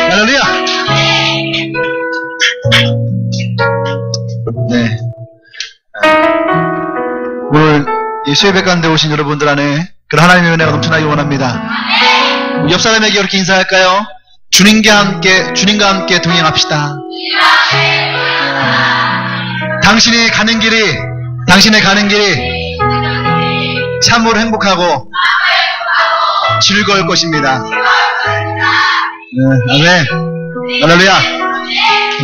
할렐루야! 네. 오늘 이 수요예배 가운데 오신 여러분들 안에 그런 하나님의 은혜가 넘쳐나기 원합니다. 옆 사람에게 이렇게 인사할까요? 주님과 함께 동행합시다. 당신의 가는 길이 참으로 행복하고 즐거울 것입니다. 네, 아멘. 할렐루야.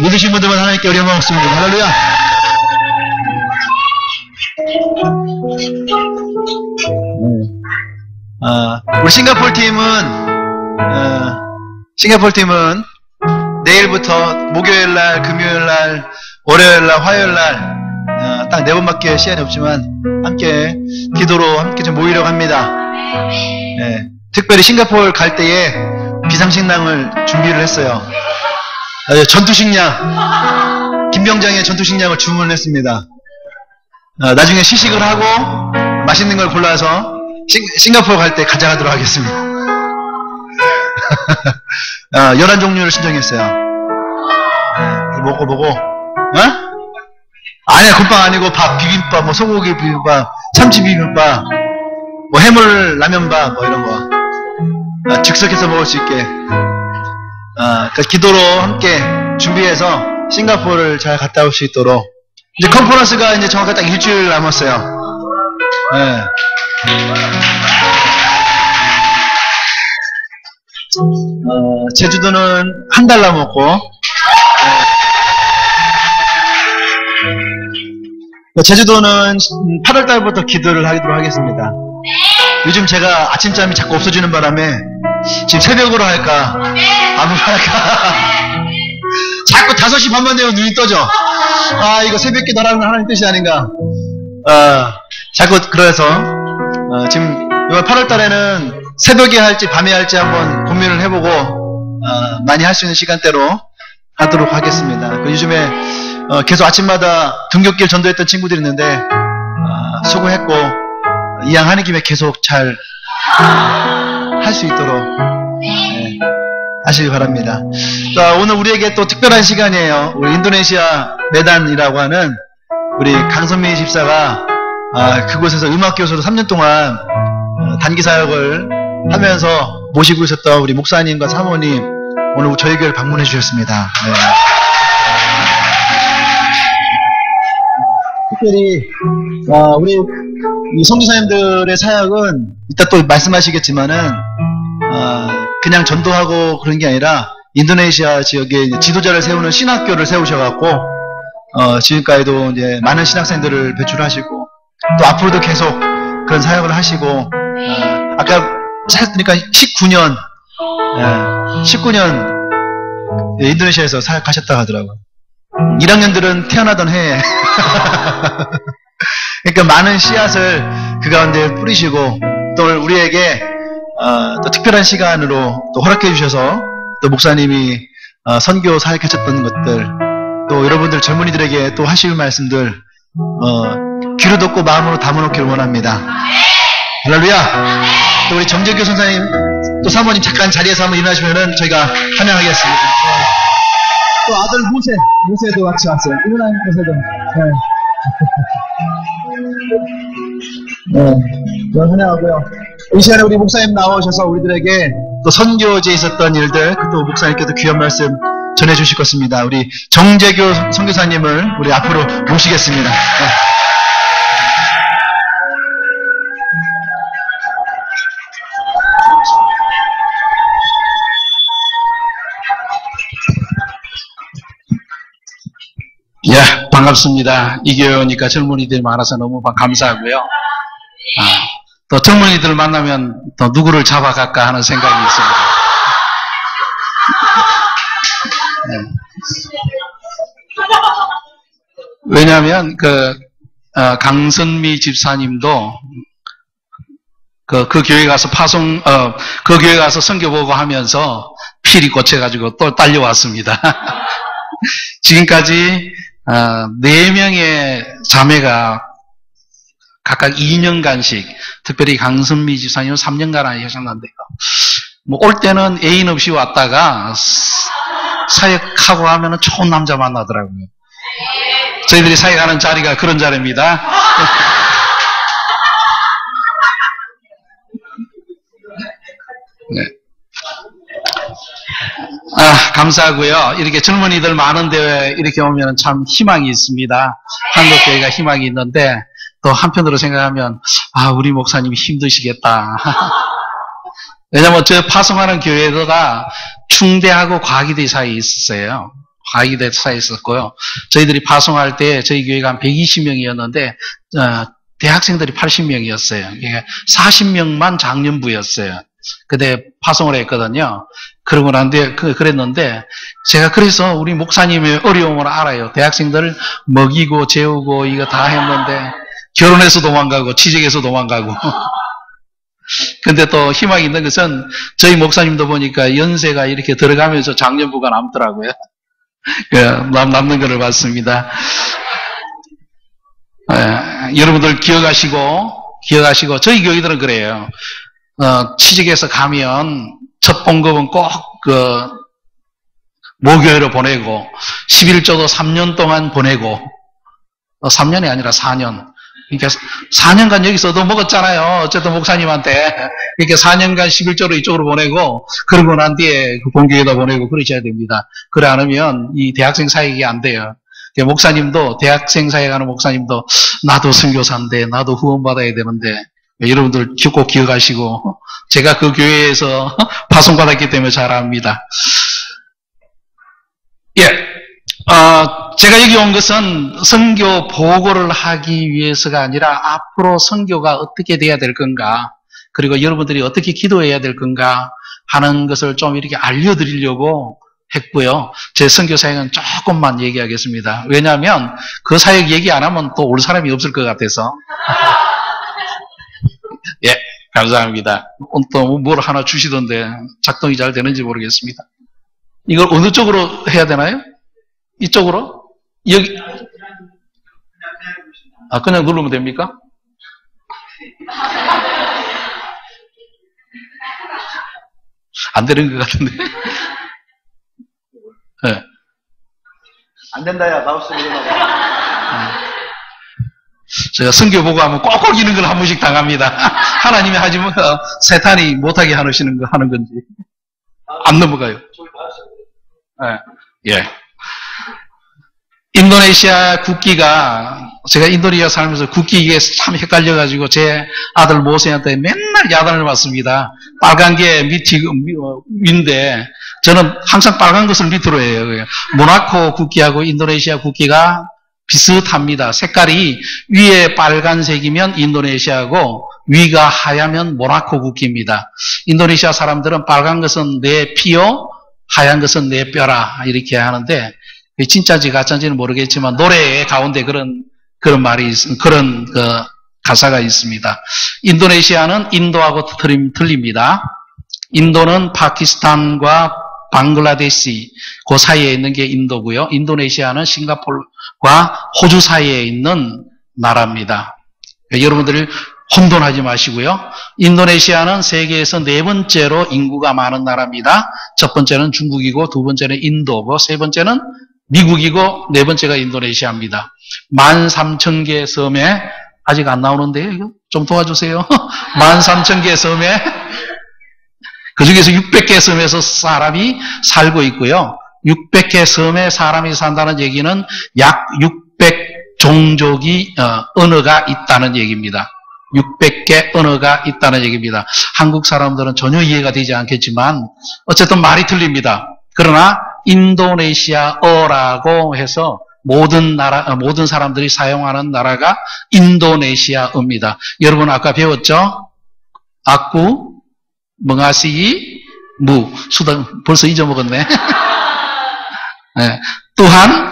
믿으신 분들만 하나님께 어려움 없습니다. 할렐루야. 우리 싱가포르 팀은 내일부터 목요일날, 금요일날, 월요일날, 화요일날 딱 4번밖에 시간이 없지만 함께 기도로 함께 좀 모이려고 합니다. 네, 특별히 싱가포르 갈 때에 비상식량을 준비를 했어요. 전투식량, 김병장의 전투식량을 주문했습니다. 나중에 시식을 하고 맛있는 걸 골라서 싱가포르 갈 때 가져가도록 하겠습니다. 11종류를 신청했어요. 먹고 아니야, 굿빵 아니고 밥, 비빔밥, 뭐 소고기 비빔밥, 참치 비빔밥, 뭐 해물 라면밥, 뭐 이런 거 즉석해서 먹을 수 있게 그러니까 기도로 함께 준비해서 싱가포르를 잘 갔다 올 수 있도록. 이제 컨퍼런스가 이제 정확하게 딱 일주일 남았어요. 네. 제주도는 한 달 남았고, 제주도는 8월달부터 기도를 하도록 하겠습니다. 요즘 제가 아침잠이 자꾸 없어지는 바람에 지금 새벽으로 할까, 아무로 할까. 자꾸 5시 반만 되면 눈이 떠져. 이거 새벽 기도라는 하나님 뜻이 아닌가. 자꾸 그래서 지금 이번 8월달에는 새벽에 할지 밤에 할지 한번 고민을 해보고 많이 할 수 있는 시간대로 하도록 하겠습니다. 요즘에 계속 아침마다 등굣길 전도했던 친구들이 있는데 수고했고 이왕하는 김에 계속 잘 할 수 있도록 하시기 바랍니다. 자, 오늘 우리에게 또 특별한 시간이에요. 우리 인도네시아 메단이라고 하는 우리 강선미 집사가 그곳에서 음악교수로 3년 동안 단기 사역을 하면서 모시고 있었던 우리 목사님과 사모님 오늘 저희 교회를 방문해 주셨습니다. 네. 특별히 우리 이 선교사님들의 사역은 이따 또 말씀하시겠지만은 그냥 전도하고 그런 게 아니라 인도네시아 지역에 지도자를 세우는 신학교를 세우셔갖고 지금까지도 이제 많은 신학생들을 배출하시고 또 앞으로도 계속 그런 사역을 하시고 아까 찾았으니까 19년 인도네시아에서 사역하셨다고 하더라고요. 1학년들은 태어나던 해에 그러니까 많은 씨앗을 그 가운데 뿌리시고 또 우리에게 또 특별한 시간으로 또 허락해 주셔서 또 목사님이 선교 사역하셨던 것들 또 여러분들 젊은이들에게 또 하실 말씀들 귀로 듣고 마음으로 담아놓기를 원합니다. 할렐루야. 또 우리 정재규 선사님 또 사모님 잠깐 자리에서 한번 일어나시면은 저희가 환영하겠습니다. 또 아들 모세도 같이 왔어요. 일어나는 모세도. 네, 환영하고요. 이 시간에 우리 목사님 나오셔서 우리들에게 또 선교지에 있었던 일들, 또 목사님께도 귀한 말씀 전해주실 것입니다. 우리 정재교 선교사님을 우리 앞으로 모시겠습니다. 네. 예, 반갑습니다. 이 교회 오니까 젊은이들이 많아서 너무 감사하고요. 또 젊은이들 만나면 또 누구를 잡아갈까 하는 생각이 있습니다. 네. 왜냐하면 강선미 집사님도 그 교회 가서 그 교회 가서 선교 보고 하면서 필이 꽂혀가지고 또 딸려왔습니다. 지금까지 4명의 자매가 각각 2년간씩, 특별히 강선미 집사님은 3년간 하셨는데요. 뭐 올 때는 애인 없이 왔다가 사역하고 하면은 좋은 남자 만나더라고요. 저희들이 사역하는 자리가 그런 자리입니다. 네. 감사하고요. 이렇게 젊은이들 많은데 이렇게 오면 참 희망이 있습니다. 한국교회가 희망이 있는데 또 한편으로 생각하면 우리 목사님이 힘드시겠다. 왜냐면 저 파송하는 교회가 충대하고 과기대 사이에 있었어요. 과기대 사이에 있었고요. 저희들이 파송할 때 저희 교회가 한 120명이었는데 대학생들이 80명이었어요. 그러니까 40명만 장년부였어요. 그때 파송을 했거든요. 그러고 난데 그랬는데 제가 그래서 우리 목사님의 어려움을 알아요. 대학생들을 먹이고 재우고 이거 다 했는데 결혼해서 도망가고 취직해서 도망가고. 근데 또 희망이 있는 것은 저희 목사님도 보니까 연세가 이렇게 들어가면서 장년부가 남더라고요. 남는 것을 봤습니다. 여러분들 기억하시고 저희 교회들은 그래요. 취직해서 가면 첫 봉급은 꼭 모교회로 보내고 11조도 3년 동안 보내고 3년이 아니라 4년. 그러니까 4년간 여기서 얻어먹었잖아요. 어쨌든 목사님한테. 그러니까 4년간 11조로 이쪽으로 보내고 그러고 난 뒤에 그 본교에다 보내고 그러셔야 됩니다. 그래 않으면 이 대학생 사역이 안 돼요. 그러니까 목사님도 대학생 사역하는 목사님도 나도 선교사인데 나도 후원받아야 되는데 여러분들 꼭 기억하시고 제가 그 교회에서 파송받았기 때문에 잘 압니다. 제가 여기 온 것은 선교 보고를 하기 위해서가 아니라 앞으로 선교가 어떻게 돼야 될 건가 그리고 여러분들이 어떻게 기도해야 될 건가 하는 것을 좀 이렇게 알려드리려고 했고요. 제 선교 사역은 조금만 얘기하겠습니다. 왜냐하면 그 사역 얘기 안 하면 또 올 사람이 없을 것 같아서. 감사합니다. 또 뭘 하나 주시던데 작동이 잘 되는지 모르겠습니다. 이걸 어느 쪽으로 해야 되나요? 이쪽으로? 여기. 그냥 누르면 됩니까? 안 되는 것 같은데. 네. 안 된다, 야. 마우스 밀어놔봐. 제가 선교 보고 하면 꼭꼭 이런 걸 한 번씩 당합니다. 하나님이 하지만 세탄이 못하게 하는 건지. 안 넘어가요. 인도네시아 국기가, 제가 인도네시아 살면서 국기 이게 참 헷갈려가지고 제 아들 모세한테 맨날 야단을 맞습니다. 빨간 게 위인데, 저는 항상 빨간 것을 밑으로 해요. 모나코 국기하고 인도네시아 국기가 비슷합니다. 색깔이 위에 빨간색이면 인도네시아고 위가 하얗면 모나코 국기입니다. 인도네시아 사람들은 빨간 것은 내 피요, 하얀 것은 내 뼈라 이렇게 하는데 진짜인지 가짜인지는 모르겠지만 노래 가운데 그런 가사가 있습니다. 인도네시아는 인도하고 틀립니다. 인도는 파키스탄과 방글라데시 그 사이에 있는 게 인도고요. 인도네시아는 싱가포르와 호주 사이에 있는 나라입니다. 여러분들이 혼돈하지 마시고요. 인도네시아는 세계에서 4번째로 인구가 많은 나라입니다. 첫 번째는 중국이고 두 번째는 인도고 세 번째는 미국이고 네 번째가 인도네시아입니다. 13,000개 섬에 아직 안 나오는데요. 이거 좀 도와주세요. 13,000개 섬에 그 중에서 600개 섬에서 사람이 살고 있고요. 600개 섬에 사람이 산다는 얘기는 약 600종족이 언어가 있다는 얘기입니다. 600개 언어가 있다는 얘기입니다. 한국 사람들은 전혀 이해가 되지 않겠지만 어쨌든 말이 틀립니다. 그러나 인도네시아어라고 해서 모든 사람들이 사용하는 나라가 인도네시아어입니다. 여러분 아까 배웠죠? 아쿠 멍아시, 수단, 벌써 잊어먹었네. 또한,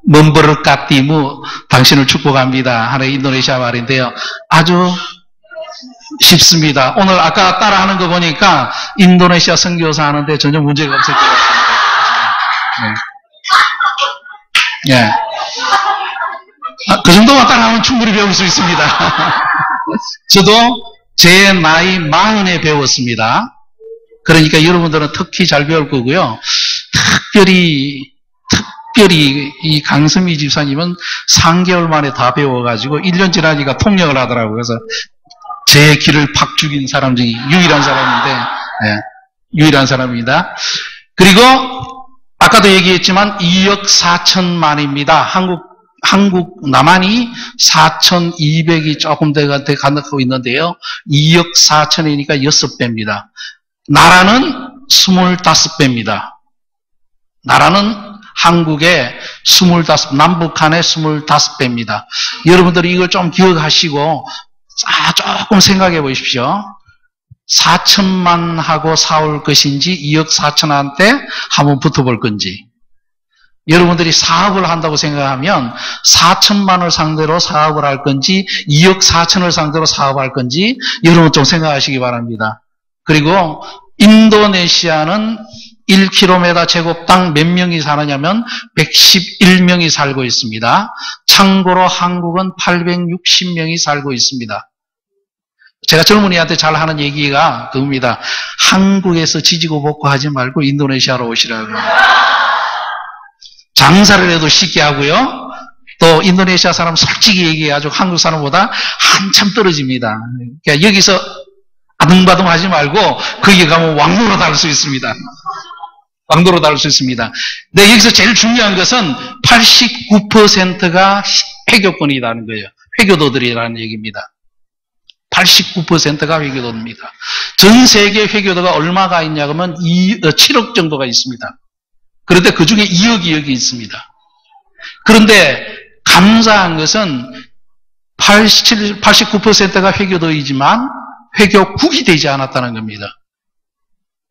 멈버르까티무, 당신을 축복합니다. 하는 인도네시아 말인데요. 아주 쉽습니다. 오늘 아까 따라하는 거 보니까 인도네시아 선교사 하는데 전혀 문제가 없을 것 같아요. 그 정도만 따라하면 충분히 배울 수 있습니다. 저도 제 나이 40에 배웠습니다. 그러니까 여러분들은 특히 잘 배울 거고요. 특별히 이 강선미 집사님은 3개월 만에 다 배워가지고 1년 지나니까 통역을 하더라고요. 그래서 제 길을 팍 죽인 사람 중에 유일한 사람인데, 네, 유일한 사람입니다. 그리고 아까도 얘기했지만 2억 4천만입니다. 한국 남한이 4,200이 조금 돼 가고 있는데요. 2억 4천이니까 6배입니다. 나라는 25배입니다. 나라는 한국의 남북한의 25배입니다. 여러분들이 이걸 좀 기억하시고 조금 생각해 보십시오. 4천만하고 싸울 것인지 2억 4천한테 한번 붙어볼 건지. 여러분들이 사업을 한다고 생각하면 4천만을 상대로 사업을 할 건지 2억 4천을 상대로 사업할 건지 여러분 좀 생각하시기 바랍니다. 그리고 인도네시아는 1km 제곱당 몇 명이 사느냐면 111명이 살고 있습니다. 참고로 한국은 860명이 살고 있습니다. 제가 젊은이한테 잘 하는 얘기가 그겁니다. 한국에서 지지고 볶고 하지 말고 인도네시아로 오시라고. 장사를 해도 쉽게 하고요. 또 인도네시아 사람 솔직히 얘기해가지고 한국 사람보다 한참 떨어집니다. 그러니까 여기서 아둥바둥 하지 말고 거기 가면 왕로로 달 수 있습니다. 왕도로 달 수 있습니다. 근데 여기서 제일 중요한 것은 89%가 회교권이라는 거예요. 회교도들이라는 얘기입니다. 89%가 회교도입니다. 전 세계 회교도가 얼마가 있냐 그러면 7억 정도가 있습니다. 그런데 그 중에 2억이 있습니다. 그런데 감사한 것은 89%가 회교도이지만 회교국이 되지 않았다는 겁니다.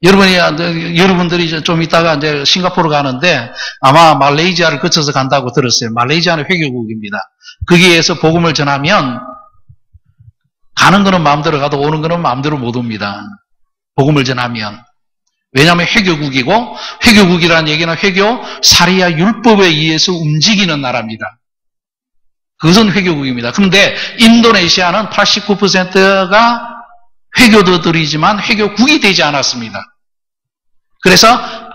여러분들이 좀 이따가 이제 싱가포르 가는데 아마 말레이시아를 거쳐서 간다고 들었어요. 말레이시아는 회교국입니다. 거기에서 복음을 전하면 가는 거는 마음대로 가도 오는 거는 마음대로 못 옵니다. 복음을 전하면. 왜냐하면 회교국이고 회교국이라는 얘기는 회교 사리아 율법에 의해서 움직이는 나라입니다. 그것은 회교국입니다. 그런데 인도네시아는 89%가 회교도들이지만 회교국이 되지 않았습니다. 그래서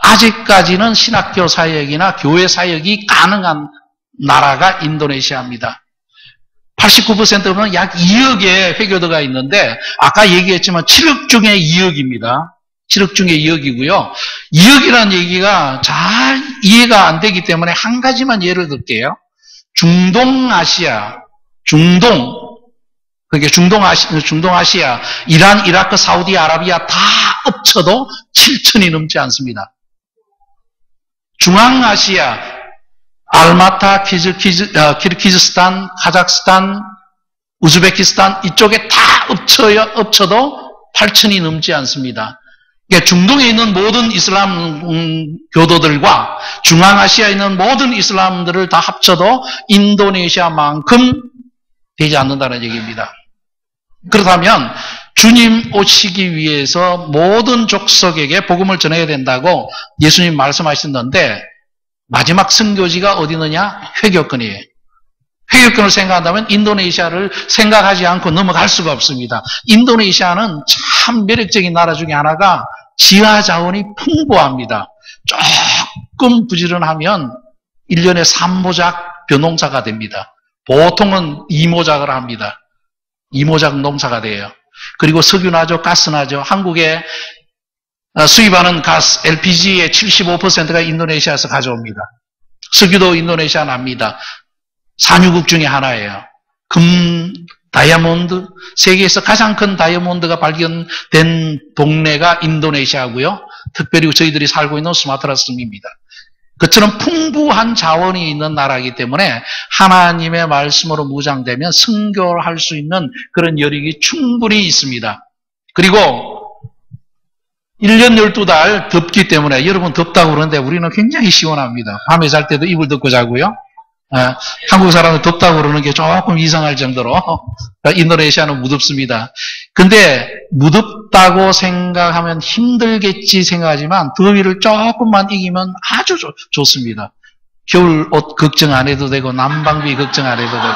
아직까지는 신학교 사역이나 교회 사역이 가능한 나라가 인도네시아입니다. 89%면 약 2억의 회교도가 있는데 아까 얘기했지만 7억 중에 2억입니다. 7억 중에 2억이고요. 2억이라는 얘기가 잘 이해가 안 되기 때문에 한 가지만 예를 들게요. 중동아시아, 그게 중동아시아, 이란, 이라크, 사우디아라비아 다 합쳐도 7천이 넘지 않습니다. 중앙아시아, 알마타, 키르기즈스탄, 카자흐스탄, 우즈베키스탄 이쪽에 다 합쳐도 8천이 넘지 않습니다. 그러니까 중동에 있는 모든 이슬람 교도들과 중앙아시아에 있는 모든 이슬람들을 다 합쳐도 인도네시아만큼 되지 않는다는 얘기입니다. 그렇다면 주님 오시기 위해서 모든 족속에게 복음을 전해야 된다고 예수님 말씀하셨는데 마지막 선교지가 어디 있느냐? 회교권이에요. 회교권을 생각한다면 인도네시아를 생각하지 않고 넘어갈 수가 없습니다. 인도네시아는 참 매력적인 나라 중에 하나가 지하 자원이 풍부합니다. 조금 부지런하면 1년에 3모작 벼농사가 됩니다. 보통은 2모작을 합니다. 2모작 농사가 돼요. 그리고 석유나죠, 가스나죠. 한국에 수입하는 가스, LPG의 75%가 인도네시아에서 가져옵니다. 석유도 인도네시아 납니다. 산유국 중에 하나예요. 금, 다이아몬드, 세계에서 가장 큰 다이아몬드가 발견된 동네가 인도네시아고요. 특별히 저희들이 살고 있는 수마트라섬입니다. 그처럼 풍부한 자원이 있는 나라이기 때문에 하나님의 말씀으로 무장되면 선교를 할 수 있는 그런 여력이 충분히 있습니다. 그리고 1년 12달 덥기 때문에 여러분 덥다고 그러는데 우리는 굉장히 시원합니다. 밤에 잘 때도 이불 덮고 자고요. 한국 사람은 덥다고 그러는 게 조금 이상할 정도로 인도네시아는 무덥습니다. 근데 무덥다고 생각하면 힘들겠지 생각하지만 더위를 조금만 이기면 아주 좋습니다. 겨울 옷 걱정 안 해도 되고 난방비 걱정 안 해도 되고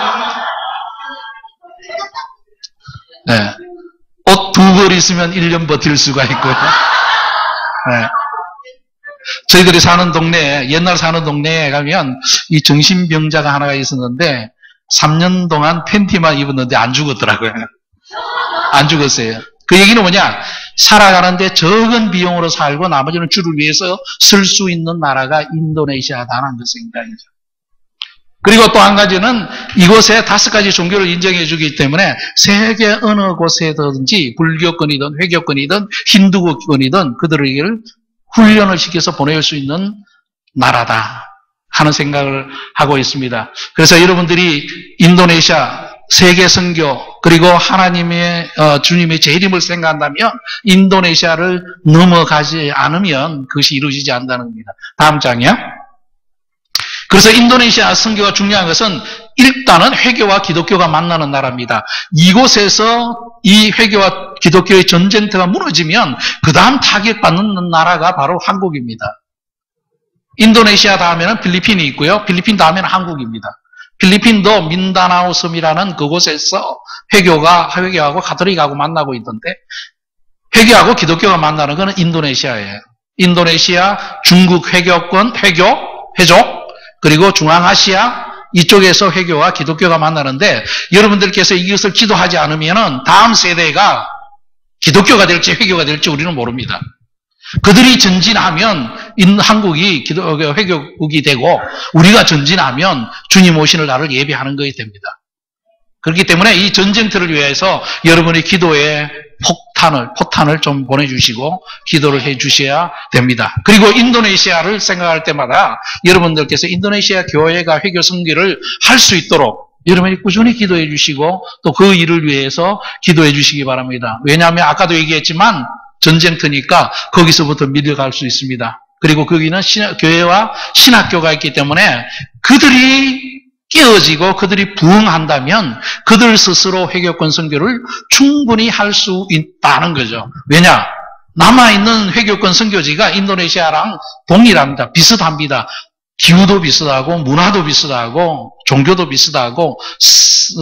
네. 옷 2벌 있으면 1년 버틸 수가 있고요. 네. 저희들이 사는 동네에, 옛날 사는 동네에 가면 이 정신병자가 하나가 있었는데 3년 동안 팬티만 입었는데 안 죽었더라고요. 안 죽었어요. 그 얘기는 뭐냐? 살아가는데 적은 비용으로 살고 나머지는 주를 위해서 쓸 수 있는 나라가 인도네시아다라는 것을 생각이죠. 그리고 또 한 가지는 이곳에 5가지 종교를 인정해 주기 때문에 세계 어느 곳에든지 불교권이든 회교권이든 힌두교권이든 그들에게를 훈련을 시켜서 보낼 수 있는 나라다 하는 생각을 하고 있습니다. 그래서 여러분들이 인도네시아 세계 선교 그리고 하나님의 주님의 재림을 생각한다면 인도네시아를 넘어가지 않으면 그것이 이루어지지 않는다는 겁니다. 다음 장이요. 그래서 인도네시아 선교가 중요한 것은 일단은 회교와 기독교가 만나는 나라입니다. 이곳에서 이 회교와 기독교의 전쟁터가 무너지면 그 다음 타격받는 나라가 바로 한국입니다. 인도네시아 다음에는 필리핀이 있고요. 필리핀 다음에는 한국입니다. 필리핀도 민다나오 섬이라는 그곳에서 회교하고 가톨릭하고 만나고 있던데 회교하고 기독교가 만나는 것은 인도네시아예요. 인도네시아, 중국 회교권, 회족, 그리고 중앙아시아 이쪽에서 회교와 기독교가 만나는데 여러분들께서 이것을 기도하지 않으면 다음 세대가 기독교가 될지 회교가 될지 우리는 모릅니다. 그들이 전진하면 한국이 회교국이 되고 우리가 전진하면 주님 오시는 날을 예배하는 것이 됩니다. 그렇기 때문에 이 전쟁터를 위해서 여러분의 기도에 포탄을 좀 보내주시고 기도를 해주셔야 됩니다. 그리고 인도네시아를 생각할 때마다 여러분들께서 인도네시아 교회가 회교 선교를 할 수 있도록 여러분이 꾸준히 기도해 주시고 또 그 일을 위해서 기도해 주시기 바랍니다. 왜냐하면 아까도 얘기했지만 전쟁터니까 거기서부터 밀려갈 수 있습니다. 그리고 거기는 교회와 신학교가 있기 때문에 그들이 깨어지고 그들이 부흥한다면 그들 스스로 회교권 선교를 충분히 할 수 있다는 거죠. 왜냐? 남아있는 회교권 선교지가 인도네시아랑 동일합니다. 비슷합니다. 기후도 비슷하고 문화도 비슷하고 종교도 비슷하고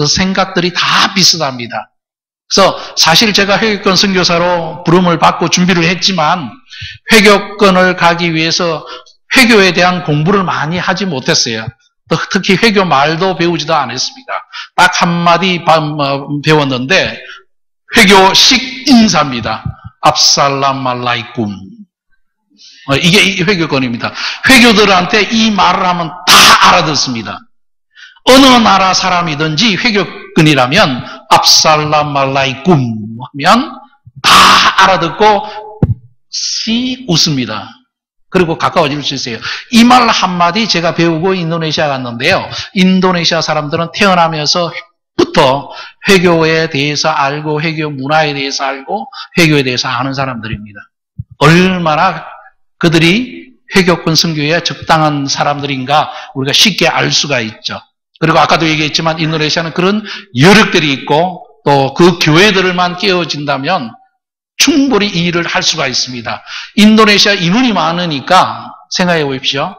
생각들이 다 비슷합니다. 그래서 사실 제가 회교권 선교사로 부름을 받고 준비를 했지만 회교권을 가기 위해서 회교에 대한 공부를 많이 하지 못했어요. 특히 회교 말도 배우지도 않았습니다. 딱 한마디 배웠는데 회교식 인사입니다. 압살라말라이쿰. 이게 회교권입니다. 회교들한테 이 말을 하면 다 알아듣습니다. 어느 나라 사람이든지 회교권이라면 압살라말라이쿰 하면 다 알아듣고 씩 웃습니다. 그리고 가까워질 수 있어요. 이 말 한마디 제가 배우고 인도네시아 갔는데요. 인도네시아 사람들은 태어나면서부터 회교에 대해서 알고 회교 문화에 대해서 알고 회교에 대해서 아는 사람들입니다. 얼마나 그들이 회교권 선교에 적당한 사람들인가 우리가 쉽게 알 수가 있죠. 그리고 아까도 얘기했지만 인도네시아는 그런 여력들이 있고 또 그 교회들만 깨어진다면 충분히 이 일을 할 수가 있습니다. 인도네시아 인원이 많으니까 생각해 보십시오.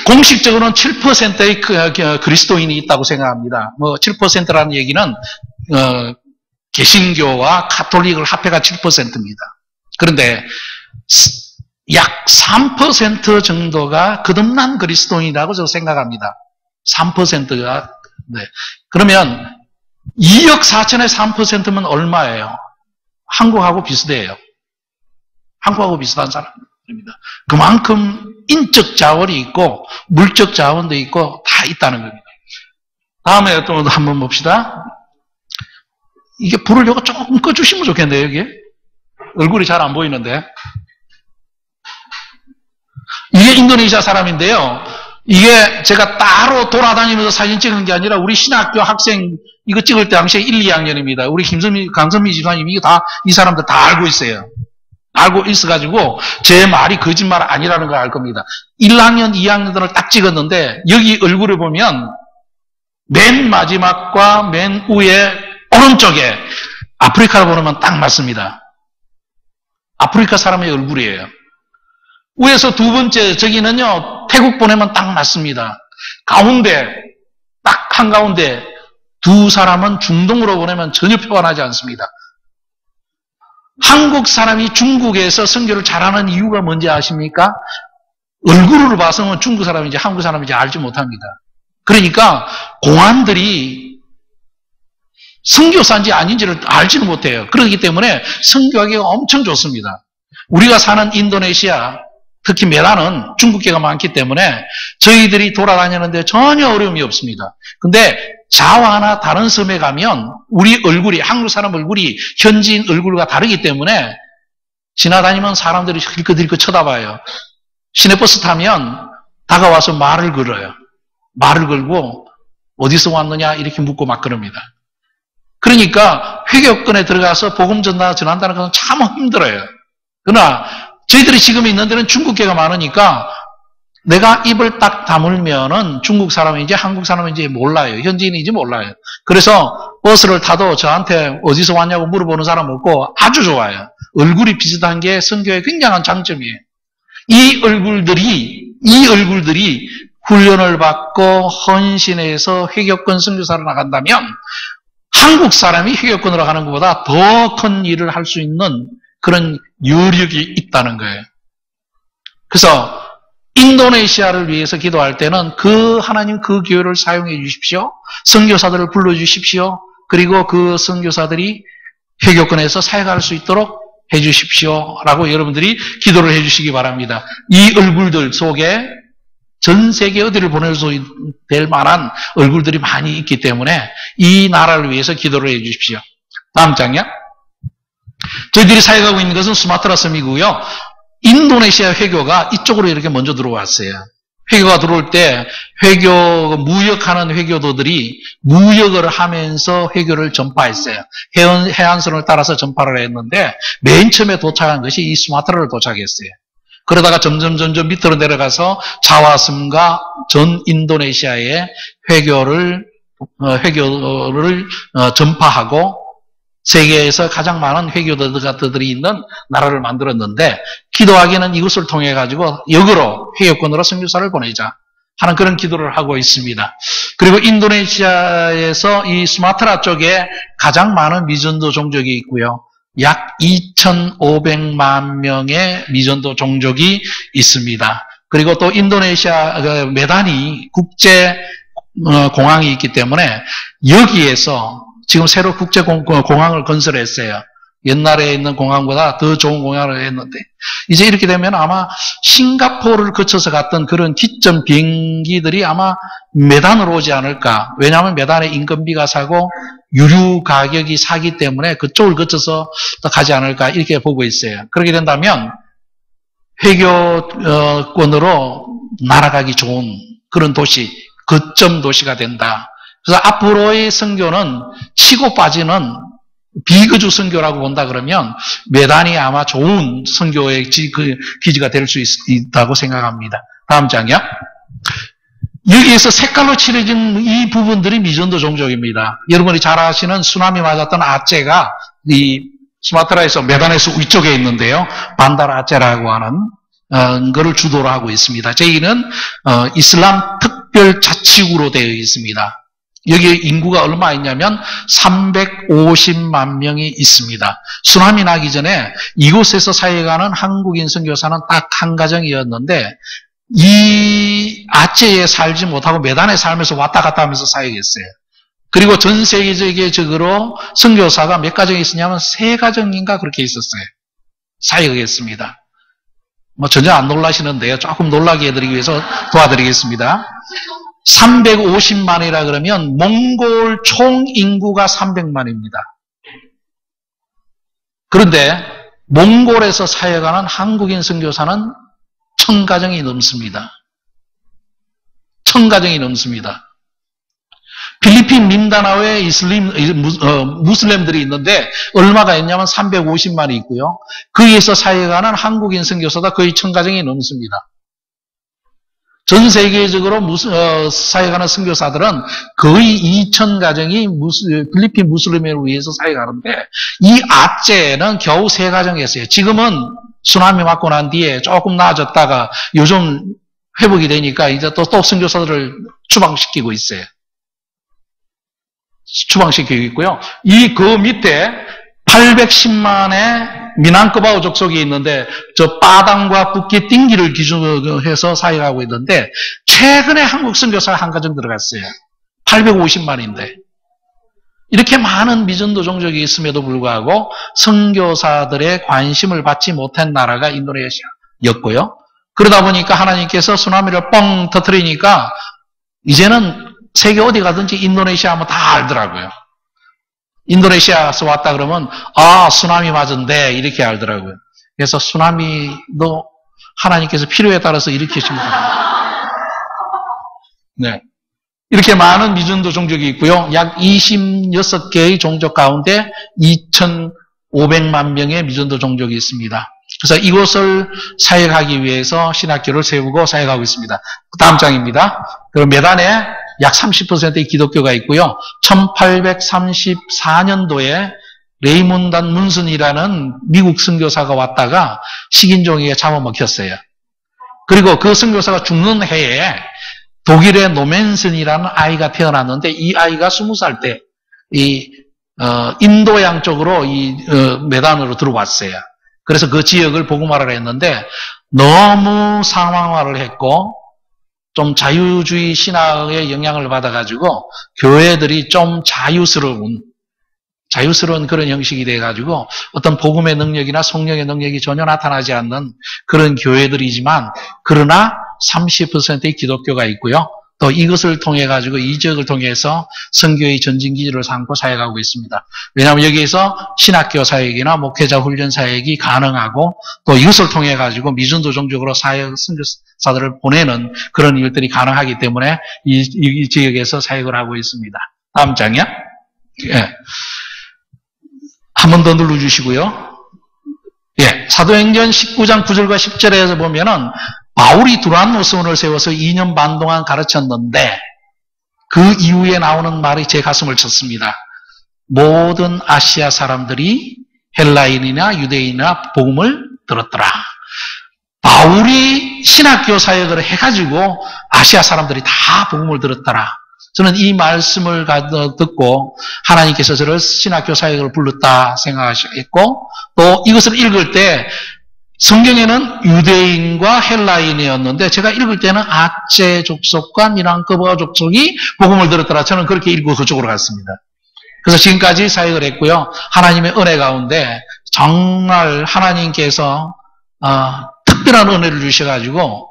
공식적으로는 7%의 그리스도인이 있다고 생각합니다. 7%라는 얘기는 개신교와 가톨릭을 합해가 7%입니다. 그런데 약 3% 정도가 거듭난 그리스도인이라고 저는 생각합니다. 3%가 네. 그러면 2억 4천의 3%면 얼마예요? 한국하고 비슷해요. 한국하고 비슷한 사람입니다. 그만큼 인적 자원이 있고 물적 자원도 있고 다 있다는 겁니다. 다음에 또 한번 봅시다. 이게 불을 요거 조금 꺼주시면 좋겠네요. 여기 얼굴이 잘 안 보이는데 이게 인도네시아 사람인데요. 이게 제가 따로 돌아다니면서 사진 찍은 게 아니라 우리 신학교 학생 이거 찍을 때 당시에 1, 2학년입니다. 우리 강선미 집사님이 이거 다 이 사람들 다 알고 있어요. 알고 있어가지고 제 말이 거짓말 아니라는 걸 알 겁니다. 1학년, 2학년들을 딱 찍었는데 여기 얼굴을 보면 맨 마지막과 맨 위에 오른쪽에 아프리카를 보면 딱 맞습니다. 아프리카 사람의 얼굴이에요. 위에서 두 번째 저기는요 태국 보내면 딱 맞습니다. 가운데 딱 한가운데 두 사람은 중동으로 보내면 전혀 표현하지 않습니다. 한국 사람이 중국에서 선교를 잘하는 이유가 뭔지 아십니까? 얼굴을 봐서는 중국 사람인지 한국 사람인지 알지 못합니다. 그러니까 공안들이 선교사인지 아닌지를 알지는 못해요. 그렇기 때문에 선교하기가 엄청 좋습니다. 우리가 사는 인도네시아, 특히 메단은 중국계가 많기 때문에 저희들이 돌아다니는데 전혀 어려움이 없습니다. 근데 자와나 다른 섬에 가면 우리 얼굴이, 한국 사람 얼굴이 현지인 얼굴과 다르기 때문에 지나다니면 사람들이 힐끗힐끗 쳐다봐요. 시내버스 타면 다가와서 말을 걸어요. 말을 걸고 어디서 왔느냐 이렇게 묻고 막 그럽니다. 그러니까 회교권에 들어가서 복음 전한다는 것은 참 힘들어요. 그러나 저희들이 지금 있는 데는 중국계가 많으니까 내가 입을 딱 다물면은 중국 사람인지 한국 사람인지 몰라요. 현지인인지 몰라요. 그래서 버스를 타도 저한테 어디서 왔냐고 물어보는 사람 없고 아주 좋아요. 얼굴이 비슷한 게 선교의 굉장한 장점이에요. 이 얼굴들이 훈련을 받고 헌신해서 회교권 선교사로 나간다면 한국 사람이 회교권으로 가는 것보다 더 큰 일을 할 수 있는 그런 여력이 있다는 거예요. 그래서 인도네시아를 위해서 기도할 때는 하나님 그 기회를 사용해 주십시오. 선교사들을 불러주십시오. 그리고 그 선교사들이 회교권에서 사역할 수 있도록 해 주십시오. 라고 여러분들이 기도를 해 주시기 바랍니다. 이 얼굴들 속에 전 세계 어디를 보낼 수 될 만한 얼굴들이 많이 있기 때문에 이 나라를 위해서 기도를 해 주십시오. 다음 장이요. 저희들이 사역하고 있는 것은 수마트라 섬이고요. 인도네시아 회교가 이쪽으로 이렇게 먼저 들어왔어요. 회교가 들어올 때 무역하는 회교도들이 무역을 하면서 회교를 전파했어요. 해안선을 따라서 전파를 했는데 맨 처음에 도착한 것이 이 수마트라를 도착했어요. 그러다가 점점 밑으로 내려가서 자와섬과 전 인도네시아의 회교를 전파하고 세계에서 가장 많은 회교도들이 있는 나라를 만들었는데 기도하기는 이것을 통해 가지고 역으로 회교권으로 선교사를 보내자 하는 그런 기도를 하고 있습니다. 그리고 인도네시아에서 이 수마트라 쪽에 가장 많은 미전도 종족이 있고요. 약 2,500만 명의 미전도 종족이 있습니다. 그리고 또 인도네시아 메단이 국제 공항이 있기 때문에 여기에서 지금 새로 국제공항을 건설했어요. 옛날에 있는 공항보다 더 좋은 공항을 했는데 이제 이렇게 되면 아마 싱가포르를 거쳐서 갔던 그런 기점 비행기들이 아마 메단으로 오지 않을까. 왜냐하면 메단에 인건비가 사고 유류 가격이 사기 때문에 그쪽을 거쳐서 또 가지 않을까 이렇게 보고 있어요. 그렇게 된다면 회교권으로 날아가기 좋은 그런 도시, 거점 도시가 된다. 그래서 앞으로의 선교는 치고 빠지는 비거주 선교라고 본다 그러면 메단이 아마 좋은 선교의 기지가 될 수 있다고 생각합니다. 다음 장이요. 여기에서 색깔로 칠해진 이 부분들이 미전도 종족입니다. 여러분이 잘 아시는 쓰나미 맞았던 아체가 이 수마트라에서 메단에서 위쪽에 있는데요. 반다라 아체라고 하는 것을 주도로 하고 있습니다. 저희는 이슬람 특별 자치구로 되어 있습니다. 여기에 인구가 얼마 있냐면 350만 명이 있습니다. 쓰나미 나기 전에 이곳에서 사역하는 한국인 선교사는 딱 한 가정이었는데 이 아체에 살지 못하고 메단에 살면서 왔다 갔다 하면서 사역했어요. 그리고 전 세계적으로 선교사가 몇 가정이 있었냐면 3가정인가 그렇게 있었어요. 사역했습니다. 전혀 안 놀라시는데요. 조금 놀라게 해드리기 위해서 도와드리겠습니다. 350만이라 그러면 몽골 총 인구가 300만입니다. 그런데 몽골에서 사역하는 한국인 선교사는 1000가정이 넘습니다. 1000가정이 넘습니다. 필리핀 민다나오에 무슬림들이 있는데 얼마가 있냐면 350만이 있고요. 거기에서 사역하는 한국인 선교사가 거의 1000가정이 넘습니다. 전 세계적으로 사역하는 선교사들은 거의 2,000가정이 필리핀 무슬림을 위해서 사역하는데 이 아체는 겨우 3가정이었어요. 지금은 쓰나미 맞고 난 뒤에 조금 나아졌다가 요즘 회복이 되니까 이제 또 선교사들을 추방시키고 있어요. 추방시키고 있고요. 그 밑에 810만의 미난크바우 족속이 있는데 저 빠당과 붓기 띵기를 기준으로 해서 사역하고 있는데 최근에 한국 선교사가 한 가정 들어갔어요. 850만인데 이렇게 많은 미전도 종족이 있음에도 불구하고 선교사들의 관심을 받지 못한 나라가 인도네시아였고요. 그러다 보니까 하나님께서 쓰나미를 뻥 터뜨리니까 이제는 세계 어디 가든지 인도네시아 하면 다 알더라고요. 인도네시아에서 왔다 그러면 쓰나미 맞은데 이렇게 알더라고요. 그래서 쓰나미도 하나님께서 필요에 따라서 일으키십니다. 네. 이렇게 많은 미전도 종족이 있고요. 약 26개의 종족 가운데 2,500만 명의 미전도 종족이 있습니다. 그래서 이곳을 사역하기 위해서 신학교를 세우고 사역하고 있습니다. 다음 장입니다. 그럼 메단에 약 30%의 기독교가 있고요. 1834년도에 레이몬단 문슨이라는 미국 선교사가 왔다가 식인종에게 잡아먹혔어요. 그리고 그 선교사가 죽는 해에 독일의 노맨슨이라는 아이가 태어났는데 이 아이가 20살 때 인도양 쪽으로 메단으로 들어왔어요. 그래서 그 지역을 복음화를 했는데 너무 상황화를 했고 좀 자유주의 신학의 영향을 받아가지고 교회들이 좀 자유스러운 그런 형식이 돼가지고 어떤 복음의 능력이나 성령의 능력이 전혀 나타나지 않는 그런 교회들이지만 그러나 30%의 기독교가 있고요. 또 이것을 통해 가지고 이 지역을 통해서 선교의 전진기지를 삼고 사역하고 있습니다. 왜냐하면 여기에서 신학교 사역이나 목회자 훈련 사역이 가능하고 또 이것을 통해 가지고 미전도 종족으로 선교사들을 보내는 그런 일들이 가능하기 때문에 이 지역에서 사역을 하고 있습니다. 다음 장이요. 예. 한 번 더 눌러주시고요. 예. 사도행전 19장 9절과 10절에서 보면은 바울이 두란 노선을 세워서 2년 반 동안 가르쳤는데 그 이후에 나오는 말이 제 가슴을 쳤습니다. 모든 아시아 사람들이 헬라인이나 유대인이나 복음을 들었더라. 바울이 신학교 사역을 해가지고 아시아 사람들이 다 복음을 들었더라. 저는 이 말씀을 듣고 하나님께서 저를 신학교 사역을 불렀다 생각하셨고 또 이것을 읽을 때 성경에는 유대인과 헬라인이었는데 제가 읽을 때는 아체 족속과 미난크바우 족속이 복음을 들었더라. 저는 그렇게 읽고 그쪽으로 갔습니다. 그래서 지금까지 사역을 했고요. 하나님의 은혜 가운데 정말 하나님께서 특별한 은혜를 주셔가지고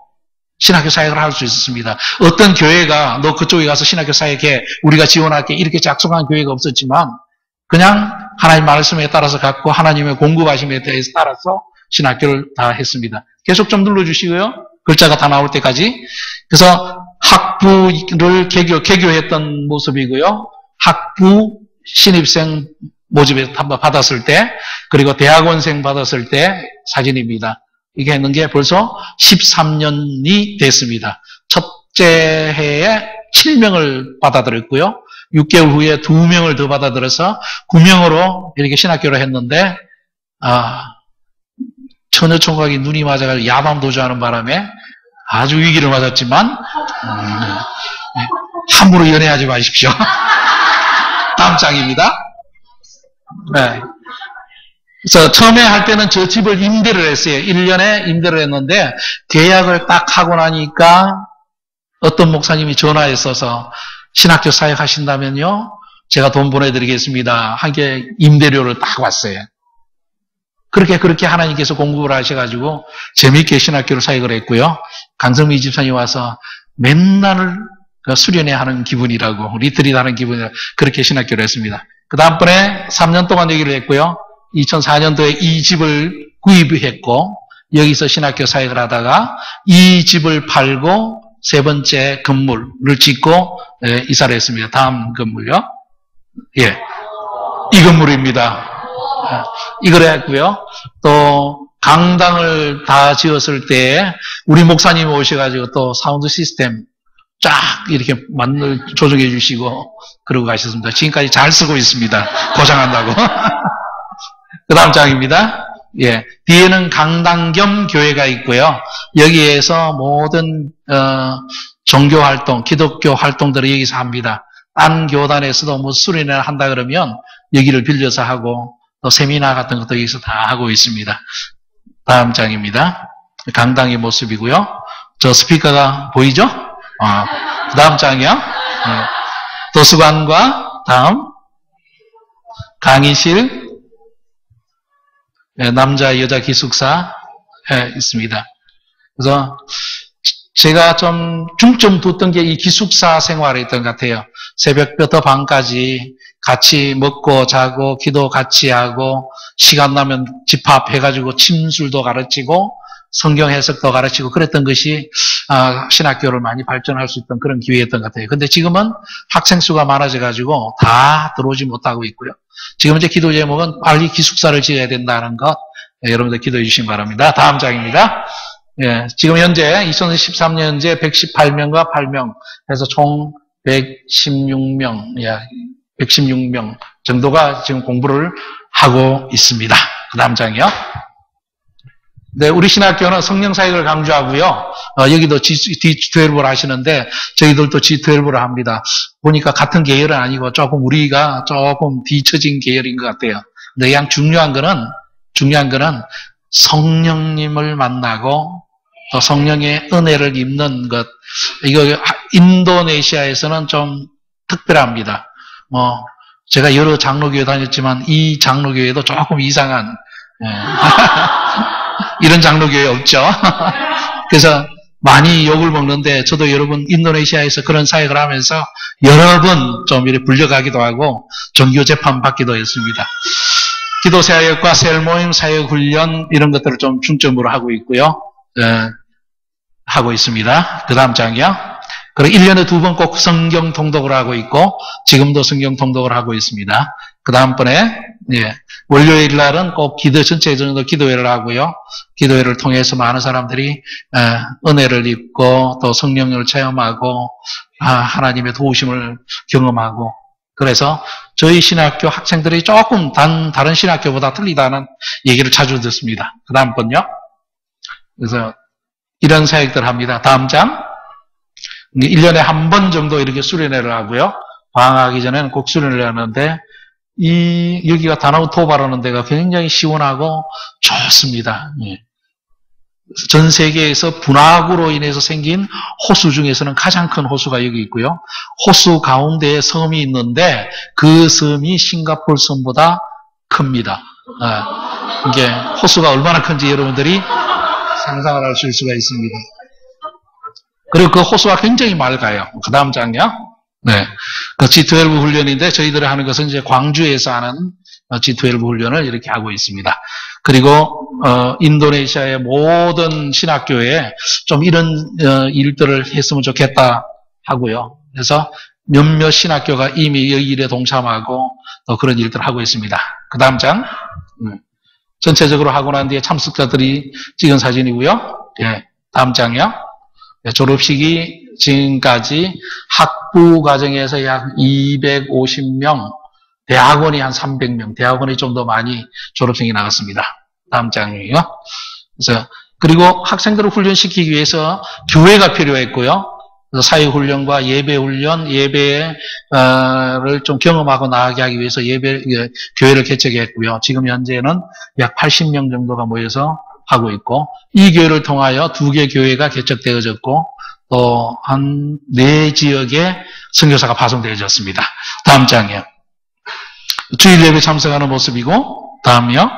신학교 사역을 할 수 있었습니다. 어떤 교회가 너 그쪽에 가서 신학교 사역해 우리가 지원할게 이렇게 작성한 교회가 없었지만 그냥 하나님 말씀에 따라서 갖고 하나님의 공급하심에 대해서 따라서 신학교를 다 했습니다. 계속 좀 눌러주시고요. 글자가 다 나올 때까지. 그래서 학부를 개교했던 모습이고요. 학부 신입생 모집에 받았을 때 그리고 대학원생 받았을 때 사진입니다. 이게 했는 게 벌써 13년이 됐습니다. 첫째 해에 7명을 받아들였고요. 6개월 후에 2명을 더 받아들여서 9명으로 이렇게 신학교를 했는데 처녀총각이 눈이 맞아가지고 야밤 도주하는 바람에 아주 위기를 맞았지만 함부로 연애하지 마십시오. 다음 장입니다. 네. 그래서 처음에 할 때는 저 집을 임대를 했어요. 1년에 임대를 했는데 계약을 딱 하고 나니까 어떤 목사님이 전화했어서 신학교 사역하신다면요 제가 돈 보내드리겠습니다. 하게 임대료를 딱 왔어요. 그렇게 하나님께서 공급을 하셔가지고 재미있게 신학교를 사역을 했고요. 강성미 집사님 와서 맨날 수련회 하는 기분이라고 리트릿 하는 기분이라고 그렇게 신학교를 했습니다. 그 다음번에 3년 동안 여기를 했고요. 2004년도에 이 집을 구입했고 여기서 신학교 사역을 하다가 이 집을 팔고 세 번째 건물을 짓고 이사를 했습니다. 다음 건물요. 예, 이 건물입니다. 이걸 했고요. 또 강당을 다 지었을 때 우리 목사님이 오셔가지고 또 사운드 시스템 쫙 이렇게 조정해 주시고 그러고 가셨습니다. 지금까지 잘 쓰고 있습니다. 고장한다고. 그 다음 장입니다. 예, 뒤에는 강당 겸 교회가 있고요. 여기에서 모든 종교 활동, 기독교 활동들을 여기서 합니다. 딴 교단에서도 뭐 수련회를 한다 그러면 여기를 빌려서 하고 또 세미나 같은 것도 여기서 다 하고 있습니다. 다음 장입니다. 강당의 모습이고요. 저 스피커가 보이죠? 그 다음 장이요. 도서관과 다음 강의실, 남자 여자 기숙사 있습니다. 그래서 제가 좀 중점 뒀던 게 이 기숙사 생활이었던 것 같아요. 새벽부터 밤까지 같이 먹고 자고 기도 같이 하고 시간 나면 집합해가지고 침술도 가르치고 성경 해석도 가르치고 그랬던 것이 신학교를 많이 발전할 수 있던 그런 기회였던 것 같아요. 근데 지금은 학생 수가 많아져가지고 다 들어오지 못하고 있고요. 지금 이제 기도 제목은 빨리 기숙사를 지어야 된다는 것, 여러분들 기도해 주시기 바랍니다. 다음 장입니다. 예, 지금 현재 2013년 현재 118명과 8명 해서 총 116명, 116명 정도가 지금 공부를 하고 있습니다. 그 다음 장이요. 네, 우리 신학교는 성령 사역을 강조하고요. 여기도 G12를 하시는데 저희들도 G12를 합니다. 보니까 같은 계열은 아니고 조금 우리가 조금 뒤처진 계열인 것 같아요. 근데 그냥 중요한 거는 성령님을 만나고 또 성령의 은혜를 입는 것. 이거 인도네시아에서는 좀 특별합니다. 제가 여러 장로교회 다녔지만 이 장로교회도 조금 이상한 이런 장로교회 없죠. 그래서 많이 욕을 먹는데 저도 여러분 인도네시아에서 그런 사역을 하면서 여러 번 좀 이렇게 불려가기도 하고 종교 재판 받기도 했습니다. 기도 사역과 셀 모임 사역 훈련 이런 것들을 좀 중점으로 하고 있고요. 하고 있습니다. 그 다음 장이요. 그리고 1년에 2번 꼭 성경 통독을 하고 있고 지금도 성경 통독을 하고 있습니다. 그 다음번에 월요일 날은 꼭 전체적으로 기도회를 하고요. 기도회를 통해서 많은 사람들이 은혜를 입고 또 성령을 체험하고 하나님의 도우심을 경험하고 그래서 저희 신학교 학생들이 조금 다른 신학교보다 틀리다는 얘기를 자주 듣습니다. 그 다음 번요. 그래서 이런 사역들 합니다. 다음 장. 1년에 한 번 정도 이렇게 수련회를 하고요. 방학하기 전에는 꼭 수련회를 하는데 여기가 다나우토바라는 데가 굉장히 시원하고 좋습니다. 전 세계에서 분화구로 인해서 생긴 호수 중에서는 가장 큰 호수가 여기 있고요. 호수 가운데에 섬이 있는데 그 섬이 싱가포르 섬보다 큽니다. 이게 호수가 얼마나 큰지 여러분들이 상상을 할 수 있을 수가 있습니다. 그리고 그 호수가 굉장히 맑아요. 그 다음 장이요. 네. 그 G12 훈련인데 저희들이 하는 것은 이제 광주에서 하는 G12 훈련을 이렇게 하고 있습니다. 그리고 인도네시아의 모든 신학교에 좀 이런 일들을 했으면 좋겠다 하고요. 그래서 몇몇 신학교가 이미 이 일에 동참하고 또 그런 일들을 하고 있습니다. 그 다음 장. 전체적으로 하고 난 뒤에 참석자들이 찍은 사진이고요. 다음 장이요. 졸업식이 지금까지 학부 과정에서 약 250명, 대학원이 한 300명, 대학원이 좀 더 많이 졸업생이 나갔습니다. 다음 장이요. 그래서 그리고 학생들을 훈련시키기 위해서 교회가 필요했고요. 그래서 사회훈련과 예배훈련, 예배를 좀 경험하고 나가게 하기 위해서 교회를 개척했고요. 지금 현재는 약 80명 정도가 모여서 하고 있고, 이 교회를 통하여 2개 교회가 개척되어졌고, 또 한 4지역에 선교사가 파송되어졌습니다. 다음 장이요. 주일 예배 참석하는 모습이고, 다음이요.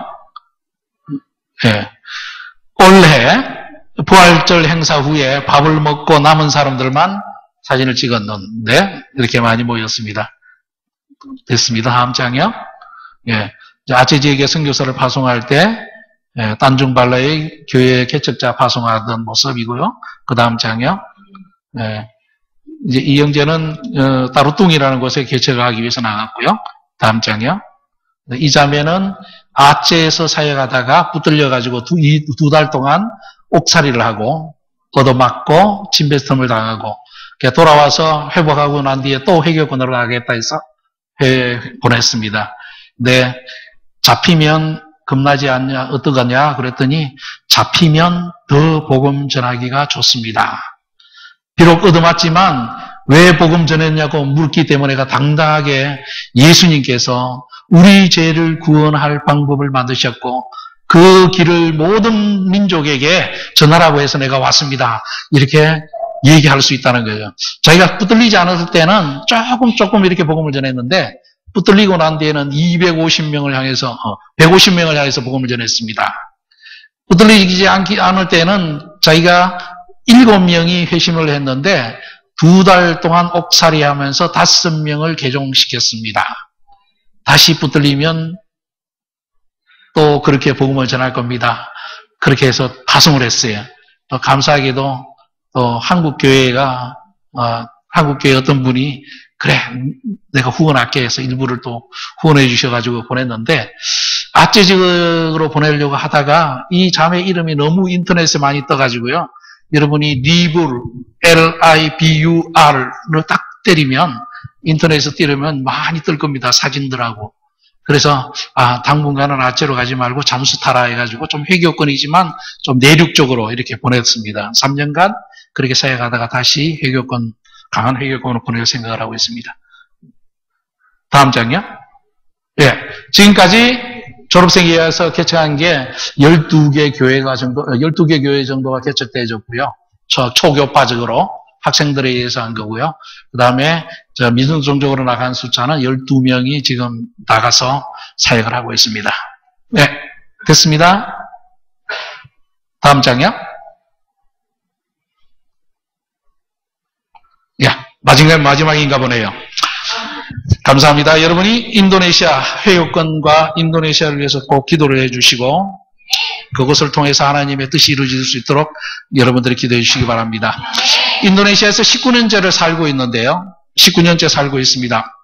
올해 부활절 행사 후에 밥을 먹고 남은 사람들만 사진을 찍었는데 이렇게 많이 모였습니다. 됐습니다. 다음 장이요. 아체 지역에 선교사를 파송할 때 단중발라의 교회 개척자 파송하던 모습이고요. 그 다음 장이요. 이제 이영재는 따루뚱이라는 곳에 개척을 하기 위해서 나갔고요. 다음 장이요. 이 자매는 아체에서 사역하다가 붙들려가지고 두 달 동안 옥살이를 하고 얻어맞고 침뱉음을 당하고 돌아와서 회복하고 난 뒤에 또 회교권으로 가겠다 해서 보냈습니다. 근데 잡히면 겁나지 않냐 어떡하냐 그랬더니 잡히면 더 복음 전하기가 좋습니다. 비록 얻어맞지만 왜 복음 전했냐고 묻기 때문에 내가 당당하게 예수님께서 우리 죄를 구원할 방법을 만드셨고 그 길을 모든 민족에게 전하라고 해서 내가 왔습니다. 이렇게 얘기할 수 있다는 거예요. 자기가 붙들리지 않았을 때는 조금 이렇게 복음을 전했는데 붙들리고 난 뒤에는 250명을 향해서 150명을 향해서 복음을 전했습니다. 붙들리지 않을 때는 자기가 7명이 회심을 했는데 2달 동안 옥살이 하면서 5명을 개종시켰습니다. 다시 붙들리면 또 그렇게 복음을 전할 겁니다. 그렇게 해서 파송을 했어요. 또 감사하게도 또 한국교회 어떤 분이 그래 내가 후원할게 해서 일부를 또 후원해 주셔가지고 보냈는데 아재직으로 보내려고 하다가 이 자매 이름이 너무 인터넷에 많이 떠가지고요. 여러분이 리불 LIBUR을 딱 때리면 인터넷에서 띄우면 많이 뜰 겁니다. 사진들하고. 그래서 당분간은 아재로 가지 말고 잠수 타라 해가지고 좀 회교권이지만 좀 내륙적으로 이렇게 보냈습니다. 3년간 그렇게 사역하다가 다시 회교권 강한 회교권으로 보낼 생각을 하고 있습니다. 다음 장요. 예, 지금까지 졸업생이어서 개척한 게 12개 교회 정도가 개척되어졌고요. 초교파적으로 학생들에 의해서 한 거고요. 그 다음에 미성종적으로 나간 숫자는 12명이 지금 나가서 사역을 하고 있습니다. 네, 됐습니다. 다음 장요. 야, 마지막인가 보네요. 감사합니다. 여러분이 인도네시아 회유권과 인도네시아를 위해서 꼭 기도를 해주시고 그것을 통해서 하나님의 뜻이 이루어질 수 있도록 여러분들이 기도해 주시기 바랍니다. 인도네시아에서 19년째를 살고 있는데요. 19년째 살고 있습니다.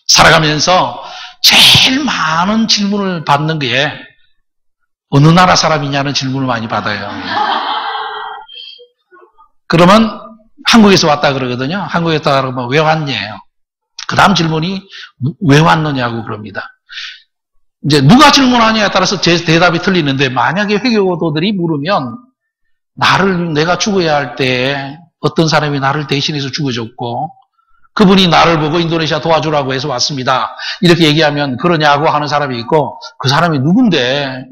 살아가면서 제일 많은 질문을 받는 게 어느 나라 사람이냐는 질문을 많이 받아요. 그러면 한국에서 왔다 그러거든요. 한국에 왔다 그러면 왜 왔냐요. 그 다음 질문이 왜 왔느냐고 그럽니다. 이제 누가 질문하냐에 따라서 제 대답이 틀리는데 만약에 회교도들이 물으면 내가 죽어야 할 때 어떤 사람이 나를 대신해서 죽어줬고 그분이 나를 보고 인도네시아 도와주라고 해서 왔습니다. 이렇게 얘기하면 그러냐고 하는 사람이 있고 그 사람이 누군데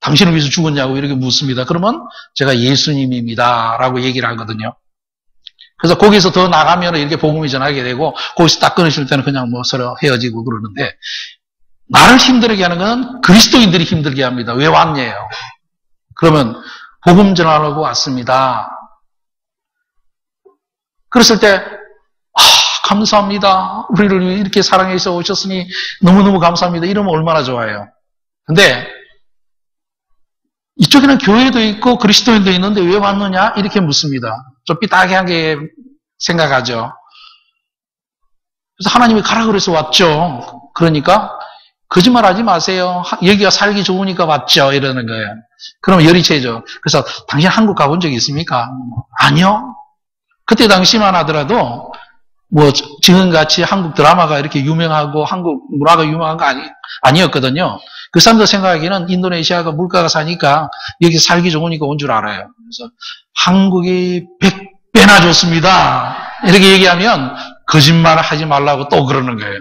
당신을 위해서 죽었냐고 이렇게 묻습니다. 그러면 제가 예수님입니다 라고 얘기를 하거든요. 그래서 거기서 더 나가면 이렇게 복음이 전하게 되고 거기서 딱 끊으실 때는 그냥 뭐 서로 헤어지고 그러는데 나를 힘들게 하는 건 그리스도인들이 힘들게 합니다. 왜 왔냐요? 그러면 복음 전하려고 왔습니다. 그랬을 때 감사합니다. 우리를 이렇게 사랑해서 오셨으니 너무너무 감사합니다. 이러면 얼마나 좋아요. 근데 이쪽에는 교회도 있고 그리스도인도 있는데 왜 왔느냐? 이렇게 묻습니다. 좀 삐딱하게 생각하죠. 그래서 하나님이 가라 그래서 왔죠. 그러니까 거짓말하지 마세요. 여기가 살기 좋으니까 왔죠. 이러는 거예요. 그러면 열이 채죠. 그래서 당신 한국 가본 적 있습니까? 아니요. 그때 당시만 하더라도 뭐 지금같이 한국 드라마가 이렇게 유명하고 한국 문화가 유명한 거 아니었거든요. 그 사람들 생각하기에는 인도네시아가 물가가 사니까 여기 살기 좋으니까 온 줄 알아요. 그래서 한국이 100배나 좋습니다. 이렇게 얘기하면 거짓말 하지 말라고 또 그러는 거예요.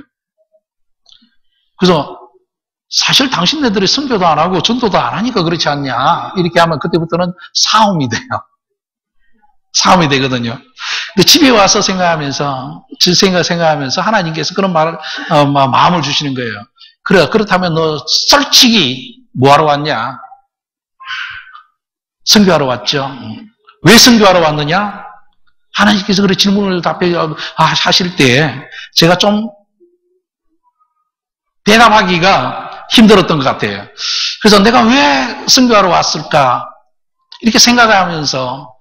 그래서 사실 당신네들이 선교도 안 하고 전도도 안 하니까 그렇지 않냐 이렇게 하면 그때부터는 싸움이 돼요. 싸움이 되거든요. 근데 집에 와서 생각하면서 하나님께서 그런 마음을 주시는 거예요. 그래, 그렇다면 너 솔직히 뭐하러 왔냐? 선교하러 왔죠. 왜 선교하러 왔느냐? 하나님께서 그런 질문을 하실 때 제가 좀 대답하기가 힘들었던 것 같아요. 그래서 내가 왜 선교하러 왔을까? 이렇게 생각하면서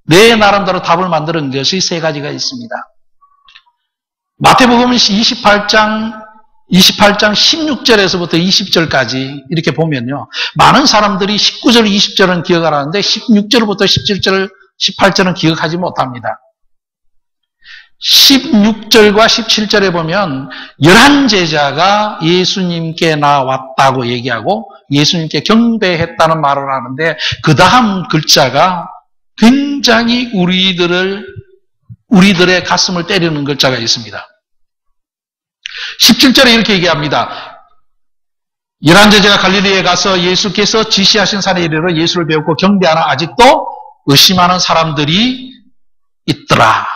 내 나름대로 답을 만드는 것이 3가지가 있습니다. 마태복음 28장 16절에서부터 20절까지 이렇게 보면요. 많은 사람들이 19절, 20절은 기억하는데 16절부터 17절, 18절은 기억하지 못합니다. 16절과 17절에 보면 11제자가 예수님께 나왔다고 얘기하고 예수님께 경배했다는 말을 하는데 그 다음 글자가 굉장히 우리들을 우리들의 가슴을 때리는 글자가 있습니다. 17절에 이렇게 얘기합니다. 11제자가 갈릴리에 가서 예수께서 지시하신 산에 이르러 예수를 배웠고 경배하나 아직도 의심하는 사람들이 있더라.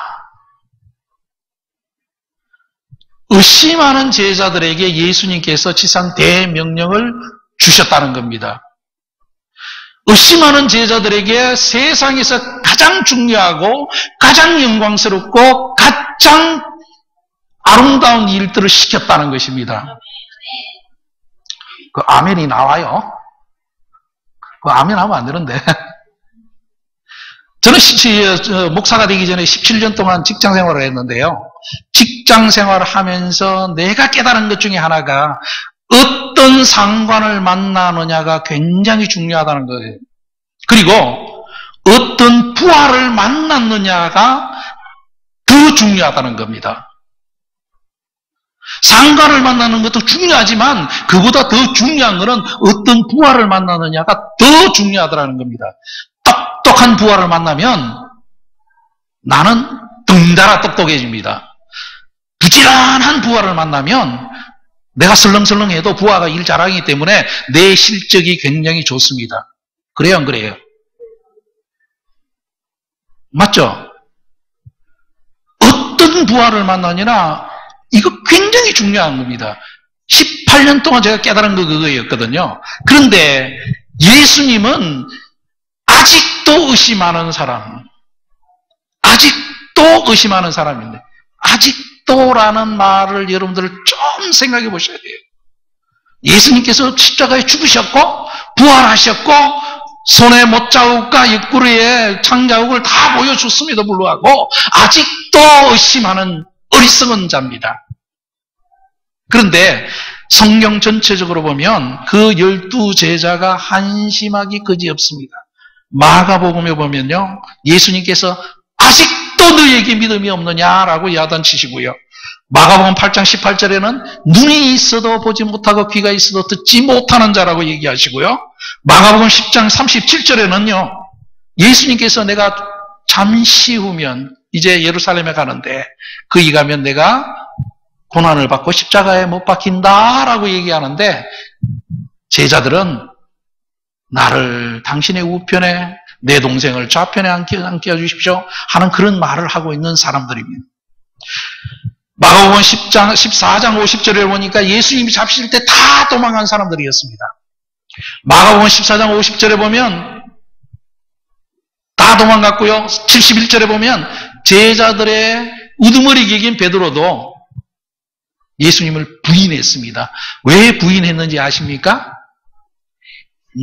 의심하는 제자들에게 예수님께서 지상 대명령을 주셨다는 겁니다. 의심하는 제자들에게 세상에서 가장 중요하고 가장 영광스럽고 가장 아름다운 일들을 시켰다는 것입니다. 그 아멘이 나와요? 그 아멘 하면 안 되는데. 저는 목사가 되기 전에 17년 동안 직장 생활을 했는데요. 직장 생활을 하면서 내가 깨달은 것 중에 하나가 어떤 상관을 만나느냐가 굉장히 중요하다는 거예요. 그리고 어떤 부하를 만났느냐가 더 중요하다는 겁니다. 상관을 만나는 것도 중요하지만 그보다 더 중요한 것은 어떤 부하를 만나느냐가 더 중요하다는 겁니다. 똑똑한 부하를 만나면 나는 덩달아 똑똑해집니다. 부지런한 부하를 만나면 내가 설렁설렁해도 부하가 일 잘하기 때문에 내 실적이 굉장히 좋습니다. 그래요, 안 그래요? 맞죠? 어떤 부하를 만나느냐, 이거 굉장히 중요한 겁니다. 18년 동안 제가 깨달은 거 그거였거든요. 그런데 예수님은 아직도 의심하는 사람, 아직도 의심하는 사람인데, 아직도라는 말을 여러분들 좀 생각해 보셔야 돼요. 예수님께서 십자가에 죽으셨고 부활하셨고 손에 못자국과 옆구리에 창자국을 다 보여줬음에도 불구하고 아직도 의심하는 어리석은 자입니다. 그런데 성경 전체적으로 보면 그 12제자가 한심하기 그지없습니다. 마가복음에 보면요, 예수님께서 아직도 너에게 믿음이 없느냐라고 야단치시고요. 마가복음 8장 18절에는 눈이 있어도 보지 못하고 귀가 있어도 듣지 못하는 자라고 얘기하시고요. 마가복음 10장 37절에는요, 예수님께서 내가 잠시 후면 이제 예루살렘에 가는데 거기 가면 내가 고난을 받고 십자가에 못 박힌다라고 얘기하는데 제자들은 나를 당신의 우편에 내 동생을 좌편에 앉게 해주십시오 하는 그런 말을 하고 있는 사람들입니다. 마가복음 14장 50절에 보니까 예수님이 잡히실 때 다 도망간 사람들이었습니다. 마가복음 14장 50절에 보면 다 도망갔고요. 71절에 보면 제자들의 우두머리 개긴 베드로도 예수님을 부인했습니다. 왜 부인했는지 아십니까?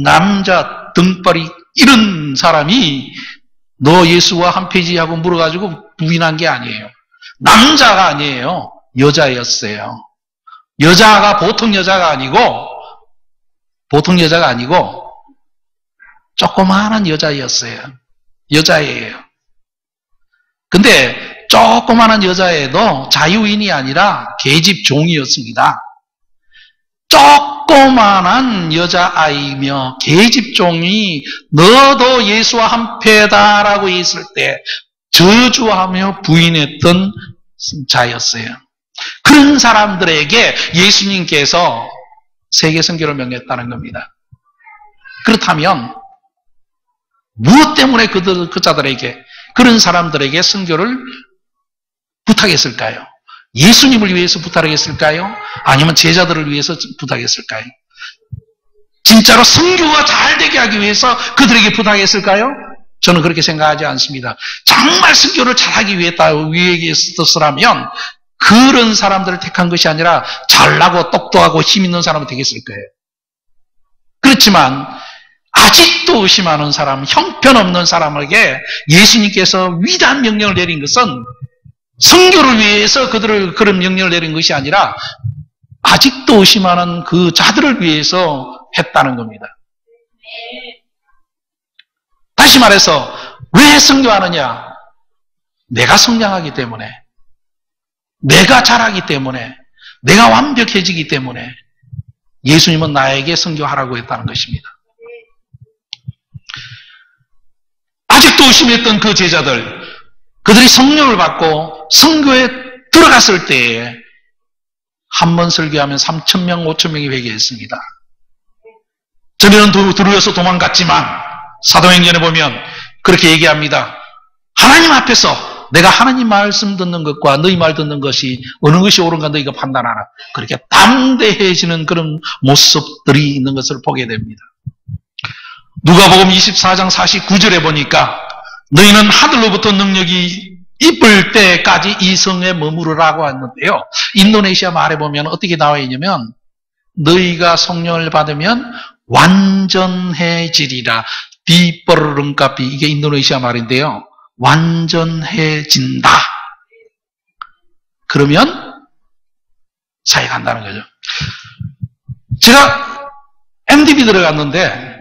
남자 등발이 이런 사람이 너 예수와 한 페이지하고 물어가지고 부인한 게 아니에요. 남자가 아니에요. 여자였어요. 여자가 보통 여자가 아니고 조그마한 여자였어요. 여자예요. 근데 조그마한 여자애도 자유인이 아니라 계집 종이었습니다. 조그마한 여자아이며 계집종이 너도 예수와 한패다라고 했을 때 저주하며 부인했던 자였어요. 그런 사람들에게 예수님께서 세계 선교를 명했다는 겁니다. 그렇다면 무엇 때문에 그 자들에게, 그런 사람들에게 선교를 부탁했을까요? 예수님을 위해서 부탁했을까요? 아니면 제자들을 위해서 부탁했을까요? 진짜로 선교가 잘 되게 하기 위해서 그들에게 부탁했을까요? 저는 그렇게 생각하지 않습니다. 정말 선교를 잘하기 위해서라면 그런 사람들을 택한 것이 아니라 잘나고 똑똑하고 힘 있는 사람이 되겠을 거예요. 그렇지만 아직도 의심하는 사람, 형편없는 사람에게 예수님께서 위대한 명령을 내린 것은 선교를 위해서 그들을 그런 명령을 내린 것이 아니라 아직도 의심하는 그 자들을 위해서 했다는 겁니다. 다시 말해서 왜 선교하느냐? 내가 성장하기 때문에, 내가 자라기 때문에, 내가 완벽해지기 때문에 예수님은 나에게 선교하라고 했다는 것입니다. 아직도 의심했던 그 제자들, 그들이 성령을 받고 선교에 들어갔을 때에 한 번 설교하면 3,000명, 5,000명이 회개했습니다. 전에는 두려워서 도망갔지만 사도행전에 보면 그렇게 얘기합니다. 하나님 앞에서 내가 하나님 말씀 듣는 것과 너희 말 듣는 것이 어느 것이 옳은가 너희가 판단하라. 그렇게 담대해지는 그런 모습들이 있는 것을 보게 됩니다. 누가복음 24장 49절에 보니까 너희는 하늘로부터 능력이 입을 때까지 이 성에 머무르라고 하는데요. 인도네시아 말에 보면 어떻게 나와 있냐면 너희가 성령을 받으면 완전해지리라. 디퍼르릉카피 이게 인도네시아 말인데요. 완전해진다. 그러면 사회 간다는 거죠. 제가 MDB 들어갔는데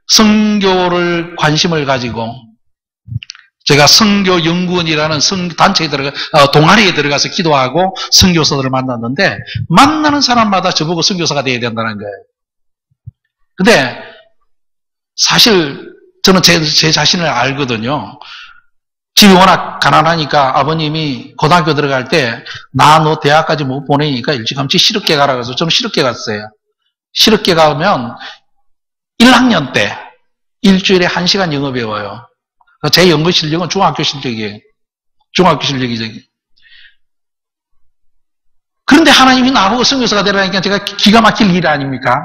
선교를 관심을 가지고 제가 선교연구원이라는 단체에 동아리에 들어가서 기도하고 선교사들을 만났는데 만나는 사람마다 저보고 선교사가 돼야 된다는 거예요. 근데 사실 저는 제 자신을 알거든요. 집이 워낙 가난하니까 아버님이 고등학교 들어갈 때 나 너 대학까지 못 보내니까 일찌감치 실업계 가라 그래서 저는 실업계 갔어요. 실업계 가면 1학년 때 일주일에 1시간 영어 배워요. 제 영어 실력은 중학교 실력이에요. 중학교 실력이죠. 그런데 하나님이 나보고 선교사가 되라니까 제가 기가 막힐 일 아닙니까?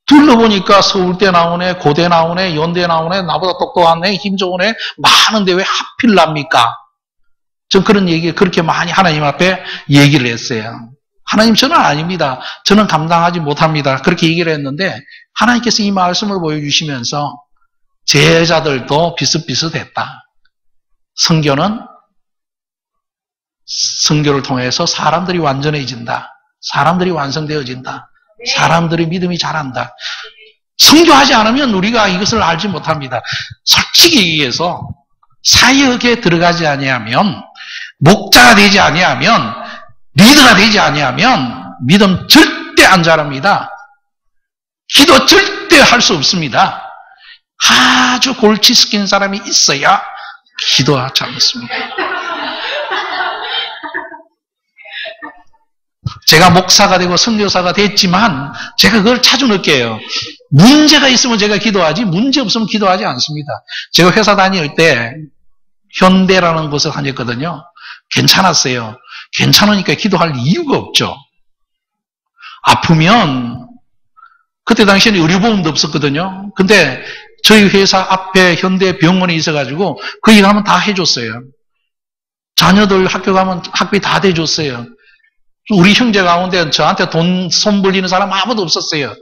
둘러보니까 서울대 나오네, 고대 나오네, 연대 나오네, 나보다 똑똑한 애, 힘 좋은 애 많은데 왜 하필 납니까? 전 그런 얘기 그렇게 많이 하나님 앞에 얘기를 했어요. 하나님 저는 아닙니다. 저는 감당하지 못합니다. 그렇게 얘기를 했는데 하나님께서 이 말씀을 보여주시면서 제자들도 비슷비슷했다. 선교를 통해서 사람들이 완전해진다. 사람들이 완성되어진다. 사람들의 믿음이 자란다. 선교하지 않으면 우리가 이것을 알지 못합니다. 솔직히 얘기해서 사역에 들어가지 아니하면 목자가 되지 아니하면 리더가 되지 아니하면 믿음 절대 안 자랍니다. 기도 절대 할 수 없습니다. 아주 골치 섞인 사람이 있어야 기도하지 않습니다. 제가 목사가 되고 선교사가 됐지만 제가 그걸 자주 느껴요. 문제가 있으면 제가 기도하지 문제 없으면 기도하지 않습니다. 제가 회사 다닐 때 현대라는 곳을 다녔거든요. 괜찮았어요. 괜찮으니까 기도할 이유가 없죠. 아프면 그때 당시에는 의료보험도 없었거든요. 근데 저희 회사 앞에 현대 병원이 있어가지고 거기 가면 다 해줬어요. 자녀들 학교 가면 학비 다 대줬어요. 우리 형제 가운데 저한테 돈 손 벌리는 사람 아무도 없었어요.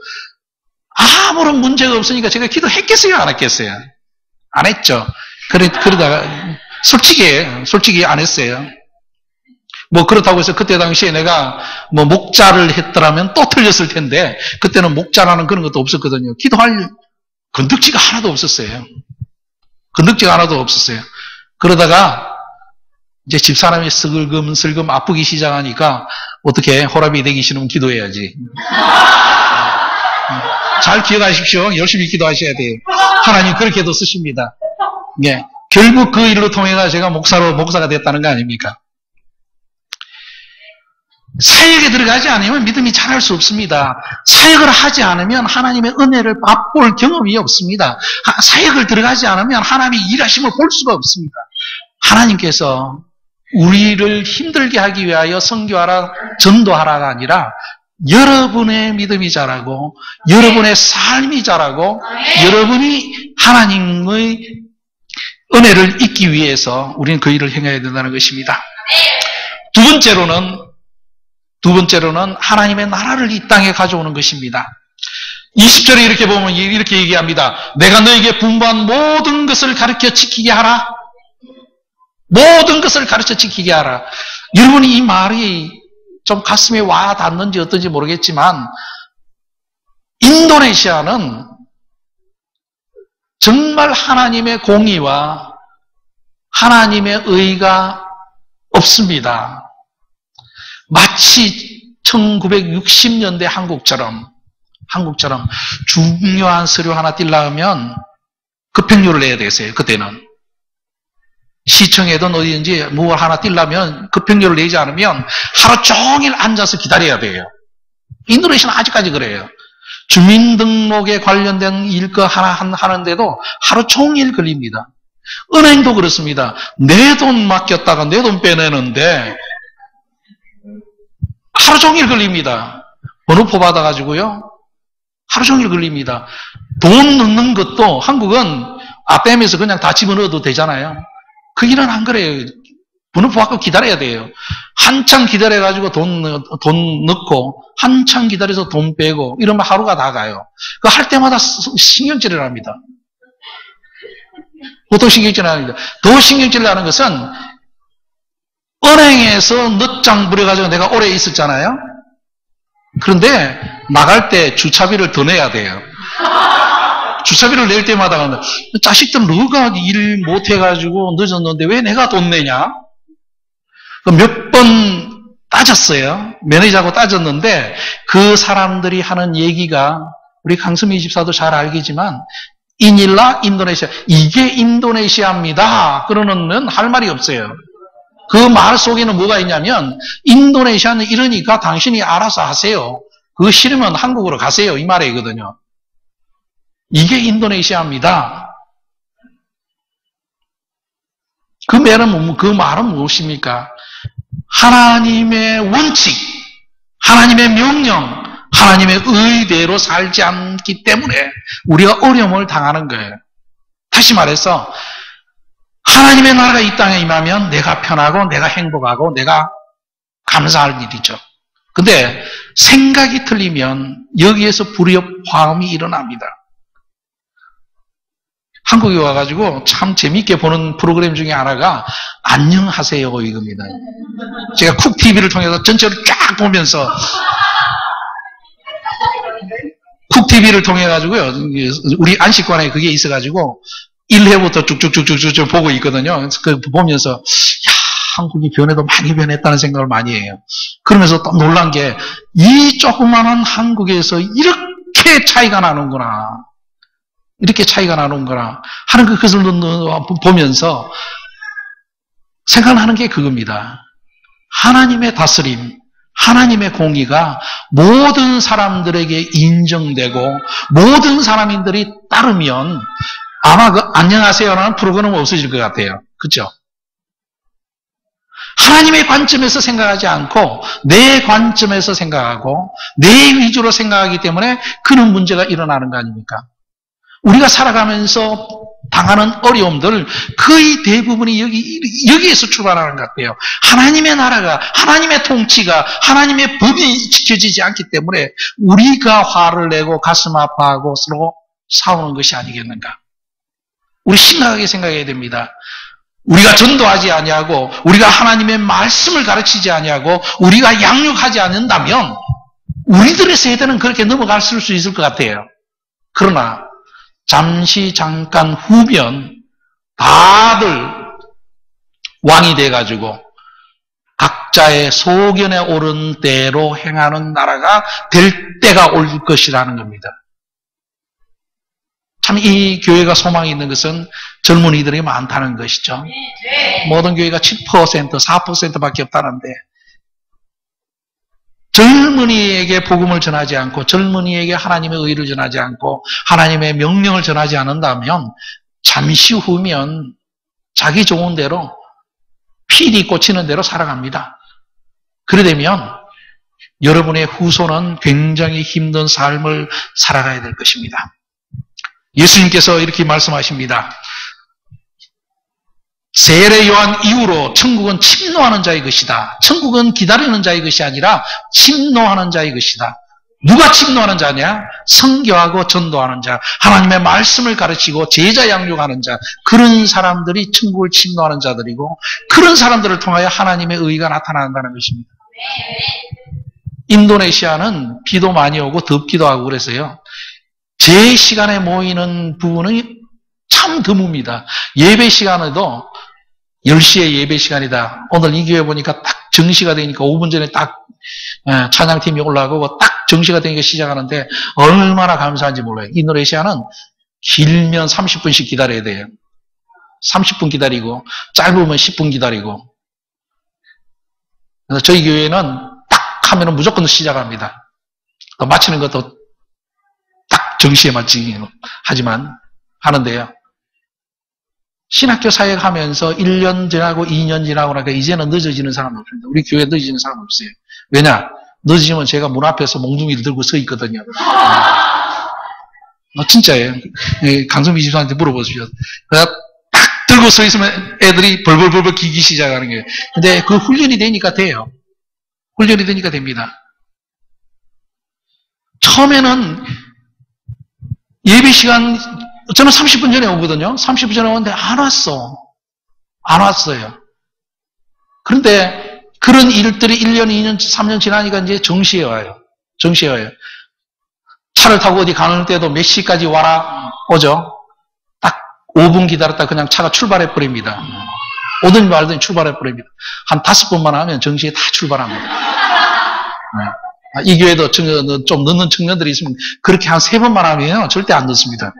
아무런 문제가 없으니까 제가 기도했겠어요? 안 했겠어요? 안 했죠. 그러다가 솔직히 안 했어요. 뭐 그렇다고 해서 그때 당시에 내가 뭐 목자를 했더라면 또 틀렸을 텐데 그때는 목자라는 그런 것도 없었거든요. 기도할 건덕지가 하나도 없었어요. 건덕지가 하나도 없었어요. 그러다가 이제 집사람이 슬금 아프기 시작하니까 어떻게 호랍이 되기 싫으면 기도해야지. 잘 기억하십시오. 열심히 기도하셔야 돼요. 하나님 그렇게도 쓰십니다. 예. 결국 그 일로 통해서 제가 목사가 됐다는 거 아닙니까? 사역에 들어가지 않으면 믿음이 자랄 수 없습니다. 사역을 하지 않으면 하나님의 은혜를 맛볼 경험이 없습니다. 사역을 들어가지 않으면 하나님의 일하심을 볼 수가 없습니다. 하나님께서 우리를 힘들게 하기 위하여 선교하라, 전도하라가 아니라 여러분의 믿음이 자라고 여러분의 삶이 자라고 여러분이 하나님의 은혜를 잊기 위해서 우리는 그 일을 행해야 된다는 것입니다. 두 번째로는 하나님의 나라를 이 땅에 가져오는 것입니다. 20절에 이렇게 보면 이렇게 얘기합니다. 내가 너에게 분부한 모든 것을 가르쳐 지키게 하라. 모든 것을 가르쳐 지키게 하라. 여러분이 이 말이 좀 가슴에 와 닿는지 어떤지 모르겠지만 인도네시아는 정말 하나님의 공의와 하나님의 의가 없습니다. 마치 1960년대 한국처럼 중요한 서류 하나 띄려면 급행료를 내야 되겠어요. 그때는. 시청에든 어디든지 뭐 하나 뛸려면 급행료를 내지 않으면 하루 종일 앉아서 기다려야 돼요. 인도네시아는 아직까지 그래요. 주민등록에 관련된 일 거 하나 하는데도 하루 종일 걸립니다. 은행도 그렇습니다. 내 돈 맡겼다가 내 돈 빼내는데 하루 종일 걸립니다. 번호표 받아가지고요. 하루 종일 걸립니다. 돈 넣는 것도 한국은 ATM에서 그냥 다 집어넣어도 되잖아요. 그 일은 안 그래요. 번호표 받고 기다려야 돼요. 한참 기다려가지고 돈 넣고 한참 기다려서 돈 빼고 이러면 하루가 다 가요. 그 할 때마다 신경질을 합니다. 보통 신경질을 합니다. 더 신경질을 하는 것은 은행에서 늦장 부려가지고 내가 오래 있었잖아요. 그런데 나갈 때 주차비를 더 내야 돼요. 주차비를 낼 때마다 자식들 너가 일 못해가지고 늦었는데 왜 내가 돈 내냐? 몇 번 따졌어요. 매니저하고 따졌는데 그 사람들이 하는 얘기가 우리 강수미 집사도 잘 알겠지만 이닐라 인도네시아 이게 인도네시아입니다. 그러는 할 말이 없어요. 그 말 속에는 뭐가 있냐면 인도네시아는 이러니까 당신이 알아서 하세요. 그거 싫으면 한국으로 가세요. 이 말이거든요. 이게 인도네시아입니다. 그 말은 무엇입니까? 하나님의 원칙, 하나님의 명령, 하나님의 의대로 살지 않기 때문에 우리가 어려움을 당하는 거예요. 다시 말해서 하나님의 나라가 이 땅에 임하면 내가 편하고 내가 행복하고 내가 감사할 일이죠. 근데 생각이 틀리면 여기에서 불협화음이 일어납니다. 한국에 와가지고 참 재미있게 보는 프로그램 중에 하나가 안녕하세요 이겁니다. 제가 쿡TV를 통해서 전체를 쫙 보면서 쿡TV를 통해가지고요. 우리 안식관에 그게 있어가지고 1회부터 쭉쭉쭉쭉 보고 있거든요. 그래서 그 보면서 야 한국이 변해도 많이 변했다는 생각을 많이 해요. 그러면서 또 놀란 게 이 조그마한 한국에서 이렇게 차이가 나는구나. 이렇게 차이가 나는구나 하는 그것을 보면서 생각나는 게 그겁니다. 하나님의 다스림, 하나님의 공의가 모든 사람들에게 인정되고 모든 사람들이 따르면 아마 그 안녕하세요라는 프로그램은 없어질 것 같아요. 그렇죠? 하나님의 관점에서 생각하지 않고 내 관점에서 생각하고 내 위주로 생각하기 때문에 그런 문제가 일어나는 거 아닙니까? 우리가 살아가면서 당하는 어려움들 거의 대부분이 여기에서 출발하는 것 같아요. 하나님의 나라가, 하나님의 통치가, 하나님의 법이 지켜지지 않기 때문에 우리가 화를 내고 가슴 아파하고 서로 싸우는 것이 아니겠는가. 우리 심각하게 생각해야 됩니다. 우리가 전도하지 아니하고 우리가 하나님의 말씀을 가르치지 아니하고 우리가 양육하지 않는다면 우리들의 세대는 그렇게 넘어갈 수 있을 것 같아요. 그러나 잠깐 후면 다들 왕이 돼가지고 각자의 소견에 오른 대로 행하는 나라가 될 때가 올 것이라는 겁니다. 참 이 교회가 소망이 있는 것은 젊은이들이 많다는 것이죠. 모든 교회가 7%, 4%밖에 없다는데 젊은이에게 복음을 전하지 않고 젊은이에게 하나님의 의를 전하지 않고 하나님의 명령을 전하지 않는다면 잠시 후면 자기 좋은 대로 필이 꽂히는 대로 살아갑니다. 그러되면 여러분의 후손은 굉장히 힘든 삶을 살아가야 될 것입니다. 예수님께서 이렇게 말씀하십니다. 세례 요한 이후로 천국은 침노하는 자의 것이다. 천국은 기다리는 자의 것이 아니라 침노하는 자의 것이다. 누가 침노하는 자냐? 선교하고 전도하는 자, 하나님의 말씀을 가르치고 제자 양육하는 자, 그런 사람들이 천국을 침노하는 자들이고 그런 사람들을 통하여 하나님의 의가 나타난다는 것입니다. 인도네시아는 비도 많이 오고 덥기도 하고 그래서요. 제 시간에 모이는 부분은 참 드뭅니다. 예배 시간에도 10시에 예배 시간이다. 오늘 이 교회 보니까 딱 정시가 되니까 5분 전에 딱 찬양팀이 올라가고 딱 정시가 되니까 시작하는데 얼마나 감사한지 몰라요. 인도네시아는 길면 30분씩 기다려야 돼요. 30분 기다리고 짧으면 10분 기다리고. 그래서 저희 교회는 딱 하면은 무조건 시작합니다. 또 마치는 것도 딱 정시에 마치긴 하지만 하는데요. 신학교 사역하면서 1년 지나고 2년 지나고 나니까 이제는 늦어지는 사람 없습니다. 우리 교회 늦어지는 사람 없어요. 왜냐? 늦어지면 제가 문 앞에서 몽둥이를 들고 서 있거든요. 진짜예요. 강성미 집사한테 물어보십시오. 그래서 딱 들고 서 있으면 애들이 벌벌벌벌 기기 시작하는 거예요. 근데 그 훈련이 되니까 돼요. 훈련이 되니까 됩니다. 처음에는 예배 시간, 저는 30분 전에 오거든요. 30분 전에 오는데 안 왔어. 안 왔어요. 그런데 그런 일들이 1년, 2년, 3년 지나니까 이제 정시에 와요. 정시에 와요. 차를 타고 어디 가는 때도 몇 시까지 와라 오죠. 딱 5분 기다렸다 그냥 차가 출발해 버립니다. 오든 말든 출발해 버립니다. 한 5번만 하면 정시에 다 출발합니다. 이 교회도 좀 늦는 청년들이 있으면 그렇게 한 3번만 하면 절대 안 늦습니다.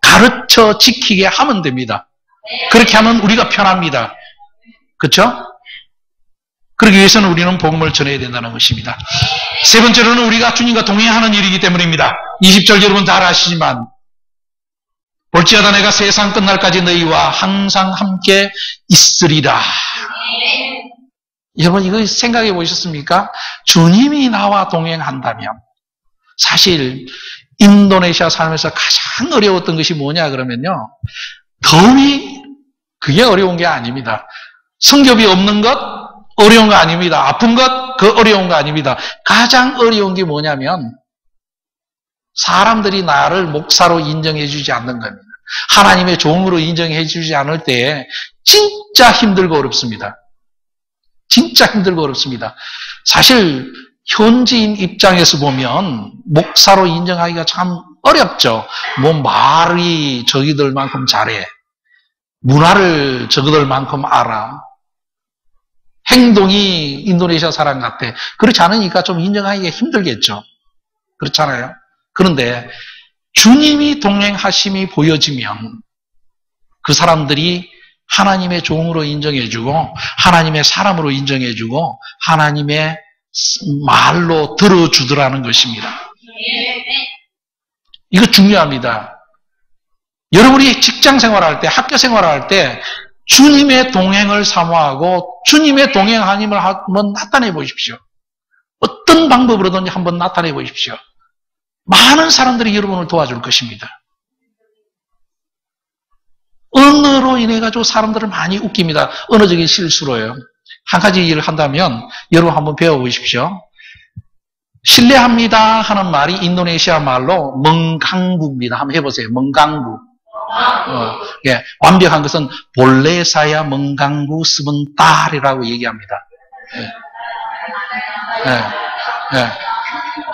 가르쳐 지키게 하면 됩니다. 그렇게 하면 우리가 편합니다. 그렇죠? 그러기 위해서는 우리는 복음을 전해야 된다는 것입니다. 세 번째로는 우리가 주님과 동행하는 일이기 때문입니다. 20절 여러분 잘 아시지만 볼지어다 내가 세상 끝날까지 너희와 항상 함께 있으리라. 여러분 이거 생각해 보셨습니까? 주님이 나와 동행한다면 사실 인도네시아 살면서 가장 어려웠던 것이 뭐냐 그러면요. 더위 그게 어려운 게 아닙니다. 성겹이 없는 것 어려운 거 아닙니다. 아픈 것 그 어려운 거 아닙니다. 가장 어려운 게 뭐냐면 사람들이 나를 목사로 인정해 주지 않는 겁니다. 하나님의 종으로 인정해 주지 않을 때 진짜 힘들고 어렵습니다. 진짜 힘들고 어렵습니다. 사실 현지인 입장에서 보면 목사로 인정하기가 참 어렵죠. 뭐 말이 저기들만큼 잘해. 문화를 저기들만큼 알아. 행동이 인도네시아 사람 같아. 그렇지 않으니까 좀 인정하기가 힘들겠죠. 그렇잖아요. 그런데 주님이 동행하심이 보여지면 그 사람들이 하나님의 종으로 인정해주고 하나님의 사람으로 인정해주고 하나님의 말로 들어주더라는 것입니다. 이거 중요합니다. 여러분이 직장 생활할 때, 학교 생활할 때 주님의 동행을 사모하고 주님의 동행하님을 한번 나타내 보십시오. 어떤 방법으로든지 한번 나타내 보십시오. 많은 사람들이 여러분을 도와줄 것입니다. 언어로 인해 가지고 사람들을 많이 웃깁니다. 언어적인 실수로요. 한 가지 일을 한다면 여러분 한번 배워보십시오. 신뢰합니다 하는 말이 인도네시아 말로 멍강구입니다. 한번 해보세요. 멍강구. 예, 완벽한 것은 볼레사야 멍강구 스븐딸이라고 얘기합니다.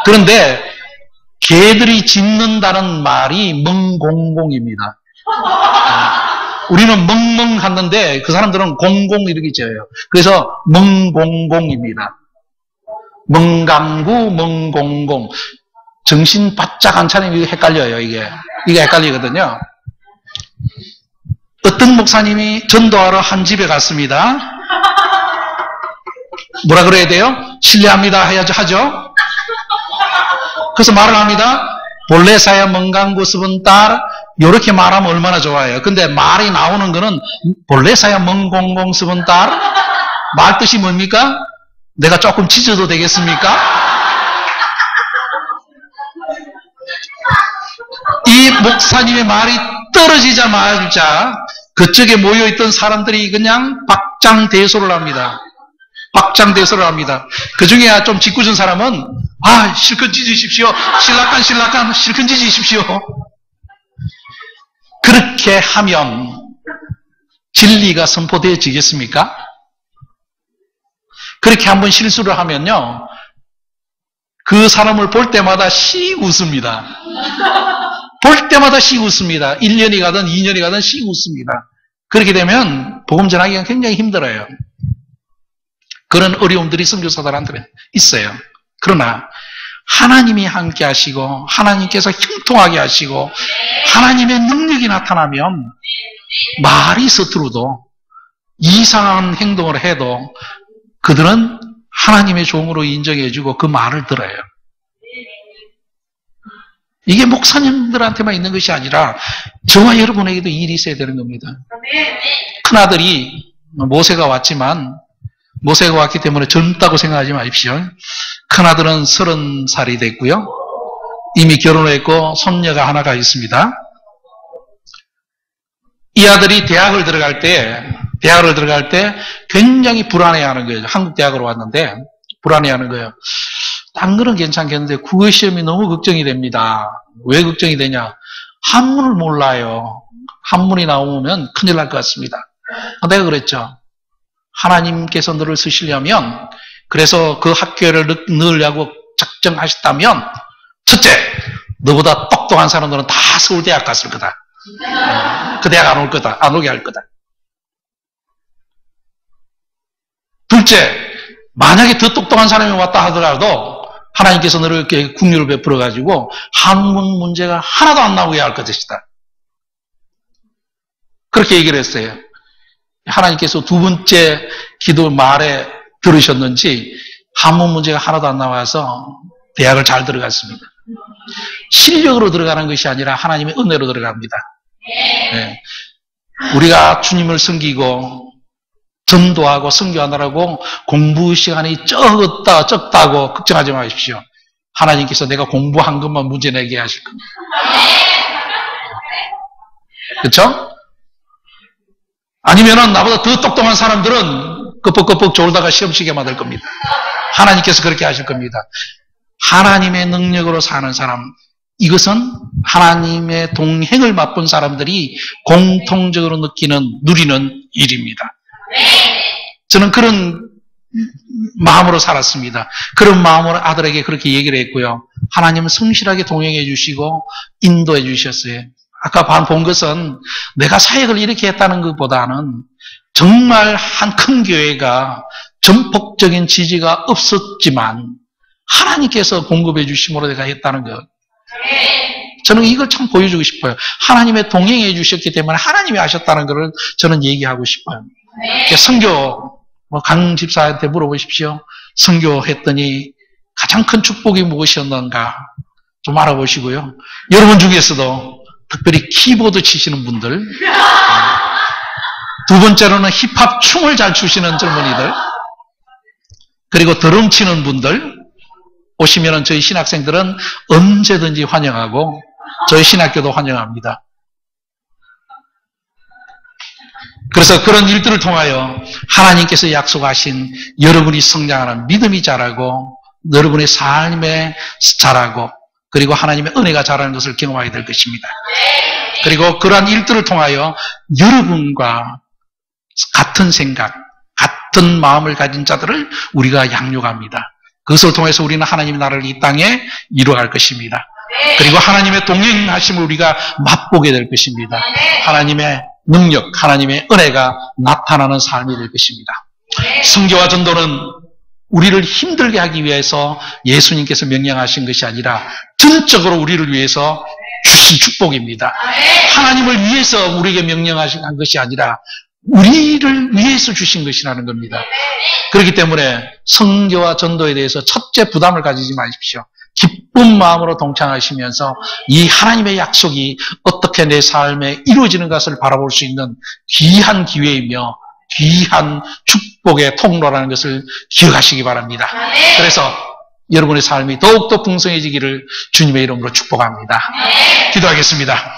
그런데 개들이 짖는다는 말이 멍공공입니다. 우리는 멍멍 하는데 그 사람들은 공공 이렇게 져요. 그래서 멍공공입니다. 멍강구 멍공공. 정신 바짝 안 차리면 헷갈려요. 이게 헷갈리거든요. 어떤 목사님이 전도하러 한 집에 갔습니다. 뭐라 그래야 돼요? 신뢰합니다 해야죠. 하죠. 그래서 말을 합니다. 볼레사야 멍강구 스븐딸 이렇게 말하면 얼마나 좋아요. 근데 말이 나오는 거는 볼레사야 멍공공 스븐딸 말 뜻이 뭡니까? 내가 조금 짖어도 되겠습니까? 이 목사님의 말이 떨어지자마자 그쪽에 모여있던 사람들이 그냥 박장대소를 합니다. 박장대소를 합니다. 그 중에 좀 짓궂은 사람은 실컷 짖으십시오. 신락한 실컷 짖으십시오. 그렇게 하면 진리가 선포되어지겠습니까? 그렇게 한번 실수를 하면요. 그 사람을 볼 때마다 씩 웃습니다. 볼 때마다 씩 웃습니다. 1년이 가든 2년이 가든 씩 웃습니다. 그렇게 되면 복음 전하기가 굉장히 힘들어요. 그런 어려움들이 선교사들한테는 있어요. 그러나 하나님이 함께 하시고 하나님께서 형통하게 하시고 하나님의 능력이 나타나면 말이 서투르도 이상한 행동을 해도 그들은 하나님의 종으로 인정해주고 그 말을 들어요. 이게 목사님들한테만 있는 것이 아니라 저와 여러분에게도 일이 있어야 되는 겁니다. 큰아들이 모세가 왔지만 모세가 왔기 때문에 젊다고 생각하지 마십시오. 큰아들은 30살이 됐고요. 이미 결혼했고 손녀가 하나가 있습니다. 이 아들이 대학을 들어갈 때 굉장히 불안해하는 거예요. 한국 대학으로 왔는데 불안해하는 거예요. 딴 거는 괜찮겠는데 국어 시험이 너무 걱정이 됩니다. 왜 걱정이 되냐? 한문을 몰라요. 한문이 나오면 큰일 날 것 같습니다. 내가 그랬죠. 하나님께서 너를 쓰시려면 그래서 그 학교를 넣으려고 작정하셨다면 첫째, 너보다 똑똑한 사람들은 다 서울대학 갔을 거다. 그 대학 안 올 거다. 안 오게 할 거다. 둘째, 만약에 더 똑똑한 사람이 왔다 하더라도 하나님께서 너를 이렇게 국류를 베풀어가지고 한문 문제가 하나도 안 나오게 할 것이다. 그렇게 얘기를 했어요. 하나님께서 두 번째 기도 말에 들으셨는지 한문 문제가 하나도 안 나와서 대학을 잘 들어갔습니다. 실력으로 들어가는 것이 아니라 하나님의 은혜로 들어갑니다. 네. 우리가 주님을 섬기고 전도하고 선교하느라고 공부 시간이 적다고 걱정하지 마십시오. 하나님께서 내가 공부한 것만 문제 내게 하실 겁니다. 그렇죠? 아니면은 나보다 더 똑똑한 사람들은 끄뻑끄뻑 졸다가 시험 치게 만들 겁니다. 하나님께서 그렇게 하실 겁니다. 하나님의 능력으로 사는 사람, 이것은 하나님의 동행을 맛본 사람들이 공통적으로 누리는 일입니다. 저는 그런 마음으로 살았습니다. 그런 마음으로 아들에게 그렇게 얘기를 했고요. 하나님은 성실하게 동행해 주시고 인도해 주셨어요. 아까 본 것은 내가 사역을 이렇게 했다는 것보다는 정말 한 큰 교회가 전폭적인 지지가 없었지만 하나님께서 공급해 주심으로 내가 했다는 것. 저는 이걸 참 보여주고 싶어요. 하나님의 동행해 주셨기 때문에 하나님이 하셨다는 것을 저는 얘기하고 싶어요. 선교, 강 집사한테 물어보십시오. 선교했더니 가장 큰 축복이 무엇이었는가 좀 알아보시고요. 여러분 중에서도 특별히 키보드 치시는 분들, 두 번째로는 힙합 춤을 잘 추시는 젊은이들, 그리고 드럼 치는 분들 오시면은 저희 신학생들은 언제든지 환영하고 저희 신학교도 환영합니다. 그래서 그런 일들을 통하여 하나님께서 약속하신 여러분이 성장하는 믿음이 자라고 여러분의 삶에 자라고 그리고 하나님의 은혜가 자라는 것을 경험하게 될 것입니다. 그리고 그러한 일들을 통하여 여러분과 같은 생각, 같은 마음을 가진 자들을 우리가 양육합니다. 그것을 통해서 우리는 하나님의 나라를 이 땅에 이루어갈 것입니다. 그리고 하나님의 동행하심을 우리가 맛보게 될 것입니다. 하나님의 능력, 하나님의 은혜가 나타나는 삶이 될 것입니다. 선교와 전도는 우리를 힘들게 하기 위해서 예수님께서 명령하신 것이 아니라 전적으로 우리를 위해서 주신 축복입니다. 하나님을 위해서 우리에게 명령하신 것이 아니라 우리를 위해서 주신 것이라는 겁니다. 그렇기 때문에 선교와 전도에 대해서 첫째 부담을 가지지 마십시오. 기쁜 마음으로 동참하시면서 이 하나님의 약속이 어떻게 내 삶에 이루어지는 것을 바라볼 수 있는 귀한 기회이며 귀한 축복의 통로라는 것을 기억하시기 바랍니다. 그래서 여러분의 삶이 더욱더 풍성해지기를 주님의 이름으로 축복합니다. 기도하겠습니다.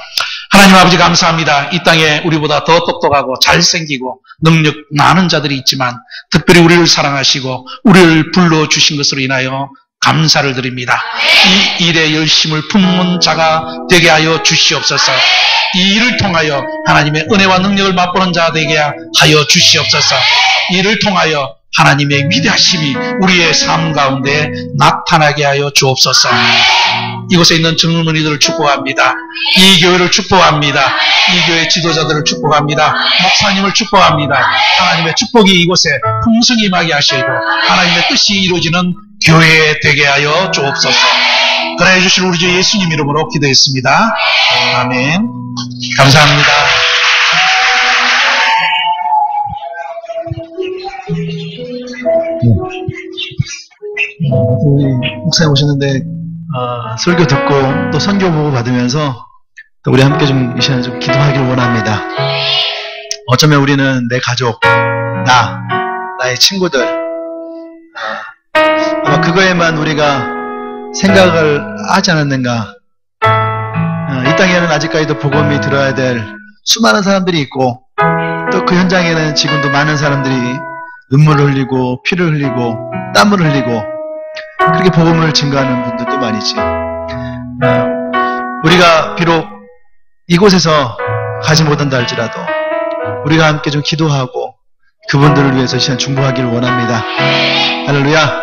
하나님 아버지 감사합니다. 이 땅에 우리보다 더 똑똑하고 잘생기고 능력 많은 자들이 있지만 특별히 우리를 사랑하시고 우리를 불러주신 것으로 인하여 감사를 드립니다. 이 일에 열심을 품는 자가 되게 하여 주시옵소서. 이 일을 통하여 하나님의 은혜와 능력을 맛보는 자 되게 하여 주시옵소서. 이 일을 통하여 하나님의 위대하심이 우리의 삶 가운데 나타나게 하여 주옵소서. 이곳에 있는 젊은이들을 축복합니다. 이 교회를 축복합니다. 이 교회 지도자들을 축복합니다. 목사님을 축복합니다. 하나님의 축복이 이곳에 풍성히 임하게 하시고 하나님의 뜻이 이루어지는 교회 되게 하여 주옵소서. 그래 주실 우리 주 예수님 이름으로 기도했습니다. 아멘. 감사합니다. 우리 목사님 오셨는데 설교 듣고 또 선교 보고 받으면서 또 우리 함께 좀 이 시간에 좀 기도하기를 원합니다. 어쩌면 우리는 내 가족, 나의 친구들 아마 그거에만 우리가 생각을 하지 않았는가. 이 땅에는 아직까지도 복음이 들어야 될 수많은 사람들이 있고 또 그 현장에는 지금도 많은 사람들이 눈물을 흘리고 피를 흘리고 땀을 흘리고 그렇게 복음을 증거하는 분들도 많이지. 우리가 비록 이곳에서 가지 못한다 할지라도 우리가 함께 좀 기도하고 그분들을 위해서 시간 중보하기를 원합니다. 할렐루야.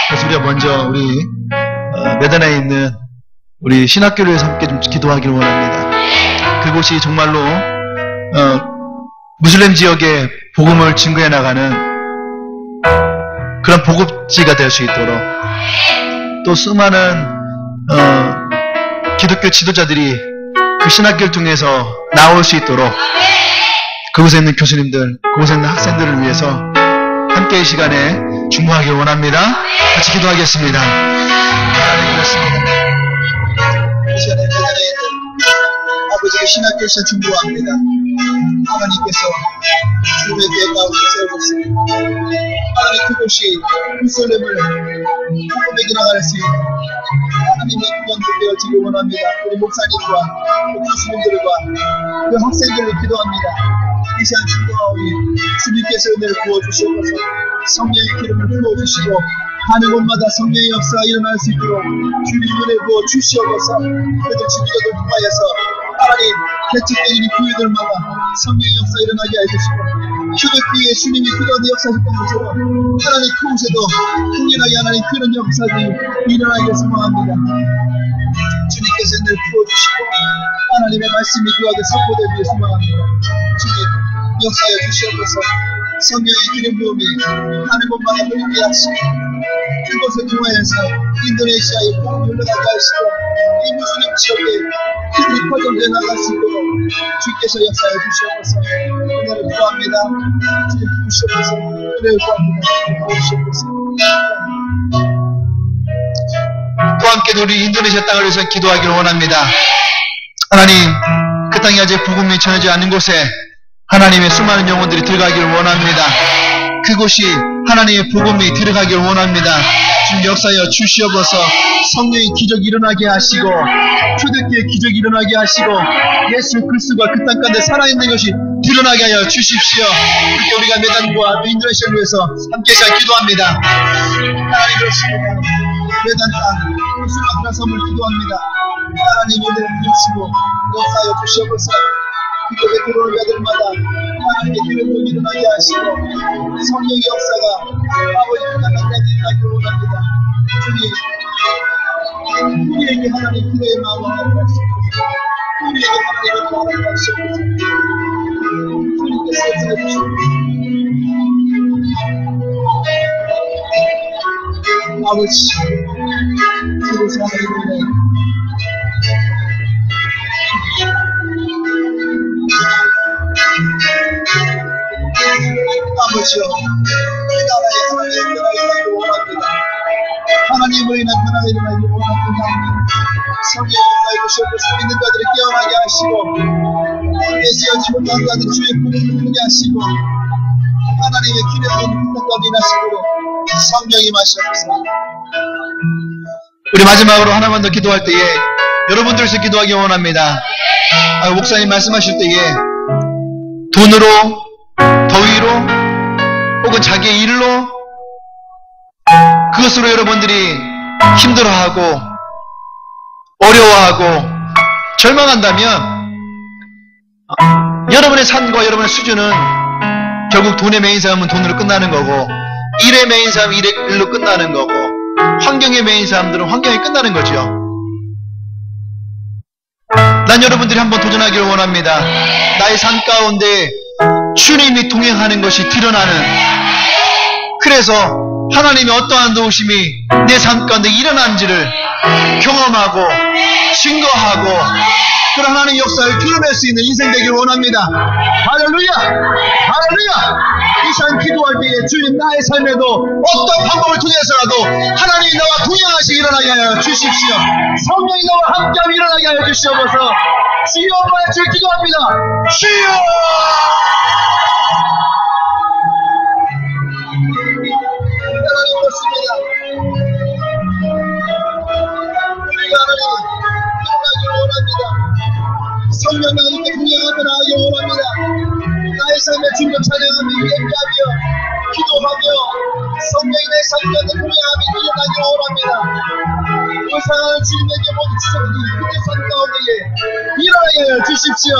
그래서 우리가 먼저 우리 메단에 있는 우리 신학교를 위해서 함께 좀 기도하기를 원합니다. 그곳이 정말로 무슬림 지역에 복음을 증거해 나가는 그런 보급지가 될 수 있도록 또 수많은 기독교 지도자들이 그 신학교를 통해서 나올 수 있도록 그곳에 있는 교수님들, 그곳에 있는 학생들을 위해서 함께 이 시간에 중보하기를 원합니다. 같이 기도하겠습니다. 하나님 그렇습니다. 이 시간에 메단에 있는 아버지의 신학교 시간 중보합니다. 하나님께서 주님의 교회 가운데 세워졌습니다. 하나님 그곳이 무슬림을 복음에게 나갈 수 있는 하나님의 기도가 되어지길 원합니다. 우리 목사님과 교수님들과 그 학생들을 기도합니다. 이 시간 중보하오니 주님께서 은혜를 부어주시옵소서. 성령의 기름을 부어주시고 가는 곳마다 성령의 역사가 일어날 수 있도록 주님 은혜 부어 주시옵소서. 그들 지도자들 통하여서 하나님 개척되는 교회들마다 성령의 역사 일어나게 해주시고 휴대기에 주님이 그런 역사하셨던 것처럼 하나님 그곳에도 풍년하게 하나님 그런 역사들이 일어나게 소망합니다. 주님께서 늘 부어주시고 하나님의 말씀이 그하게 선포되기를 소망합니다. 주님 역사하여 주시옵소서. 성령의 기름 부음이 하는 곳마다 흐르게 하시고 그곳을 통하여서 인도네시아에 복음이 흘러가게 하시고 이 무슬림 지역에 그들이 퍼져져 나갈 수 있도록 주께서 역사해 주시옵소서. 은혜를 구합니다. 주님 부으시옵소서. 은혜를 구합니다. 부으시옵소서. 또 함께 우리 인도네시아 땅을 위해서 기도하기를 원합니다. 하나님 그 땅이 아직 복음이 전해지지 않는 곳에 하나님의 수많은 영혼들이 들어가기를 원합니다. 그곳이 하나님의 복음이 들어가기를 원합니다. 주님 역사여 주시옵소서. 성령의 기적이 일어나게 하시고 초대교회의 기적이 일어나게 하시고 예수 그리스도가 그 땅 가운데 살아있는 것이 드러나게 하여 주십시오. 그렇게 우리가 메단과 인도네시아를 위해서 함께 잘 기도합니다. 하나님 그렇습니다. 메단 땅 수많은 섬을 기도합니다. 하나님 은혜를 주시고 역사여 주시옵소서. 그곳에 들어올 자들마다 하나님의 기름을 일어나게 하시고 성령의 역사가 아버지 땅까지 일어나기를 원합니다. 주님 우리에게 하나님 기도의 마음을 허락하시옵소서. 우리에게 하나님의 마음을 허락하시옵소서. 주님께서 역사해 주시옵소서. 아버지 그곳에 하나님의 아버지여 이 나라에 하나님의 나라가 일어나기를 원합니다. 하나님으로 인한 나라가 일어나기를 원합니다. 성령의 역사에 주시옵소서. 믿는 자들을 깨어나게 하시고 예수여 지금 당자들이 주의 복음을 듣게 하시고 하나님의 기름을 부탁까지 인하시도록 성령이 마시옵소서. 우리 마지막으로 하나만 더 기도할 때에 여러분들께서 기도하기 원합니다. 목사님 말씀하실 때에 돈으로, 더위로, 혹은 자기의 일로 그것으로 여러분들이 힘들어하고 어려워하고 절망한다면 여러분의 삶과 여러분의 수준은 결국 돈에 매인 사람은 돈으로 끝나는 거고 일에 매인 사람은 일로 끝나는 거고 환경에 매인 사람들은 환경이 끝나는 거죠. 난 여러분들이 한번 도전하기를 원합니다. 나의 삶 가운데 주님이 동행하는 것이 드러나는, 그래서 하나님의 어떠한 도우심이 내 삶 가운데 일어난지를 경험하고 증거하고 그런 하나님의 역사를 드러낼 수 있는 인생 되길 원합니다. 할렐루야! 할렐루야! 이 시간 기도할 때에 주님 나의 삶에도 어떤 방법을 통해서라도 하나님이 나와 동행하시기 일어나게 하여 주십시오. 성령이 나와 함께하며 일어나게 하여 주시옵소서. 주여 엄마의 주 기도합니다. 주여! 하나님 그렇습니다. 우리가 하나님 일어나기를 원합니다. 성령 나에게 동행하며 나아가기 원합니다. 나의 삶의 주님을 찬양하며 예배하며 기도하며 성령이 내 삶 가운데 동행하며 일어나기를 원합니다. 의상을 주님에게 모두 주셨으니 그의 삶 가운데에 일어나게 하여 주십시오.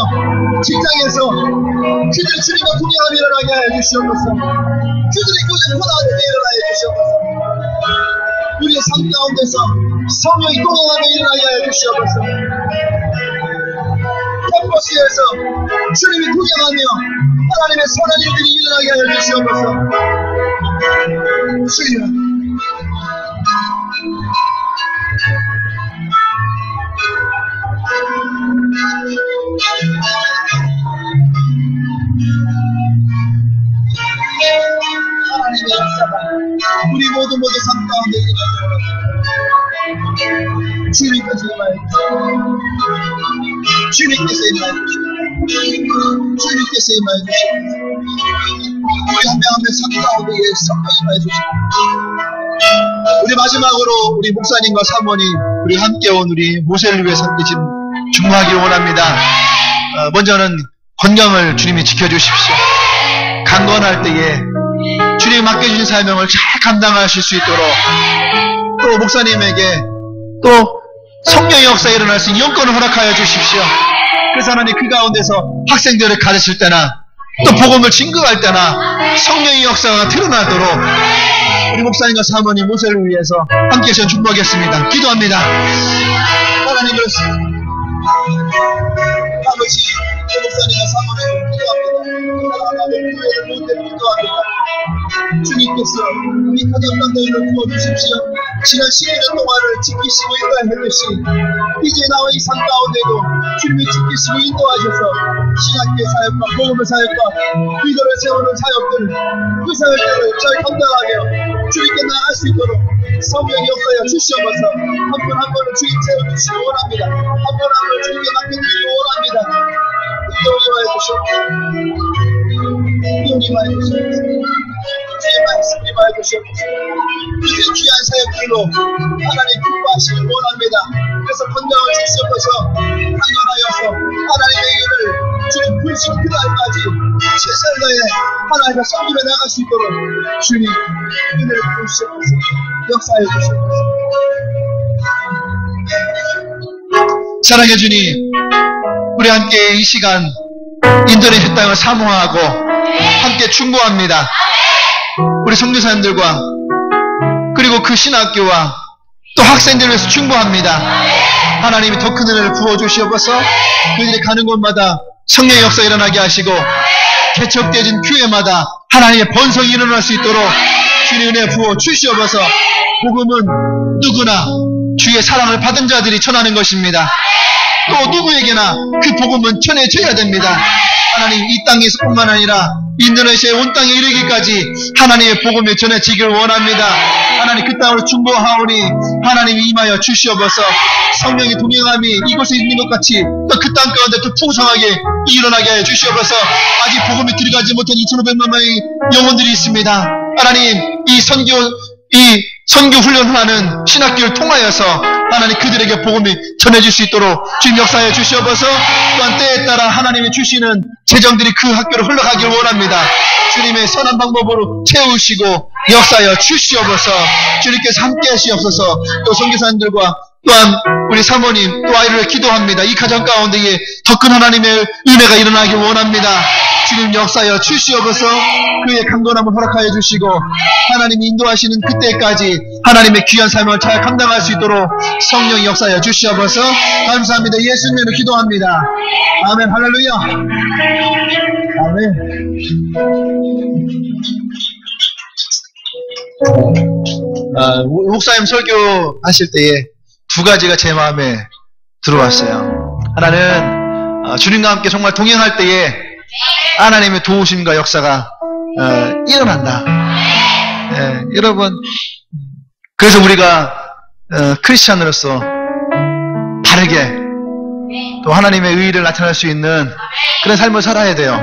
직장에서 그들이 주님과 동행하며 일어나게 하여 주시옵소서. 그들이 그곳에 편안하게 일어나게 하여 주시옵소서. 우리의 삶 가운데서 성령이 동행하며 일어나게 하여 주시옵소서. 캠퍼스에서 주님이 동행하며 하나님의 선한 일들이 일어나게 하여 주시옵소서. 주여 하나님의 역사가 우리 모두 삶 가운데 일어나게 주님께서 임하여 주시옵소서. 주님께서 임하여 주시옵소서. 주님께서 임하여 주시옵소서. 우리 한 명 한 명 삶 가운데 성령 임하여 주시옵소서. 우리 마지막으로 우리 목사님과 사모님 우리 함께 온 우리 모세를 위해서 함께 지금 중보하기를 원합니다. 먼저는 건강을 주님이 지켜주십시오. 강건할 때에 주님이 맡겨주신 사명을 잘 감당하실 수 있도록 또 목사님에게 또 성령의 역사에 일어날 수 있는 영권을 허락하여 주십시오. 그래서 하나님 그 가운데서 학생들을 가르칠 때나 또 복음을 증거할 때나 성령의 역사가 드러나도록 우리 목사님과 사모님 모세를 위해서 함께 해서 중보하겠습니다. 기도합니다. 하나님 그렇습니다. 아버지 목사님과 사모님 기도합니다. 하나님 교회를 모두 기도합니다. 주님께서 이 가정 가운데를 부어주십시오. 지난 11년 동안을 지키시고 인도하셨듯이 이제 나와 이 삶 가운데도 주님이 지키시고 인도하셔서 신학교 사역과 복음의 사역과 리더를 세우는 사역들 그 사역들을 잘 감당하며 주님께 나아갈 수 있도록 성령의 역사여 주시옵소서. 한 분 한 분을 주님 세워주시기 원합니다. 한 분 한 분을 주님께 맡겨주시기 원합니다. 이용임하여 주시옵소서. 이용임하여 주시옵소서. 주의 말씀이 임하여 주시옵소서. 이제 귀한 사역들로 하나님 기뻐하시길 원합니다. 그래서 건강을 주시옵소서. 강건하여서 하나님의 일을 주님 불신 그날까지 최선을 다해 하나님과 섬기며 나갈 수 있도록 주님 은혜를 주시옵소서. 역사해 주시옵소서. 사랑해 주님, 우리 함께 이 시간 인도네시아 땅을 사모하고 함께 충고합니다. 우리 선교사님들과 그리고 그 신학교와 또 학생들을 위해서 충고합니다. 하나님이 더 큰 은혜를 부어주시옵소서. 그들이 가는 곳마다 성령의 역사 일어나게 하시고 개척되어진 교회마다 하나님의 번성이 일어날 수 있도록 주님 은혜 부어 주시옵소서. 복음은 누구나 주의 사랑을 받은 자들이 전하는 것입니다. 또 누구에게나 그 복음은 전해져야 됩니다. 하나님 이 땅에서뿐만 아니라 인도네시아의 온 땅에 이르기까지 하나님의 복음이 전해지길 원합니다. 하나님 그 땅으로 중보하오니 하나님이 임하여 주시옵소서. 성령의 동행함이 이곳에 있는 것 같이 또 그 땅 가운데 또 풍성하게 일어나게 하여 주시옵소서. 아직 복음이 들어가지 못한 2,500만 명의 영혼들이 있습니다. 하나님 이 선교 훈련하는 신학교를 통하여서 하나님 그들에게 복음이 전해질 수 있도록 주님 역사해 주시옵소서. 또한 때에 따라 하나님이 주시는 재정들이 그 학교로 흘러가길 원합니다. 주님의 선한 방법으로 채우시고 역사하여 주시옵소서. 주님께서 함께 하시옵소서. 또 선교사님들과 또한 우리 사모님 또 아이를 기도합니다. 이 가정 가운데에 더 큰 하나님의 은혜가 일어나길 원합니다. 주님 역사하여 주시옵소서. 그의 강건함을 허락하여 주시고 하나님이 인도하시는 그때까지 하나님의 귀한 삶을 잘 감당할 수 있도록 성령이 역사하여 주시옵소서. 감사합니다. 예수님으로 기도합니다. 아멘. 할렐루야. 아멘. 목사님 설교 하실 때에 두 가지가 제 마음에 들어왔어요. 하나는 주님과 함께 정말 동행할 때에 하나님의 도우심과 역사가 일어난다. 여러분, 그래서 우리가 크리스찬으로서 바르게 또 하나님의 의의를 나타낼 수 있는 그런 삶을 살아야 돼요.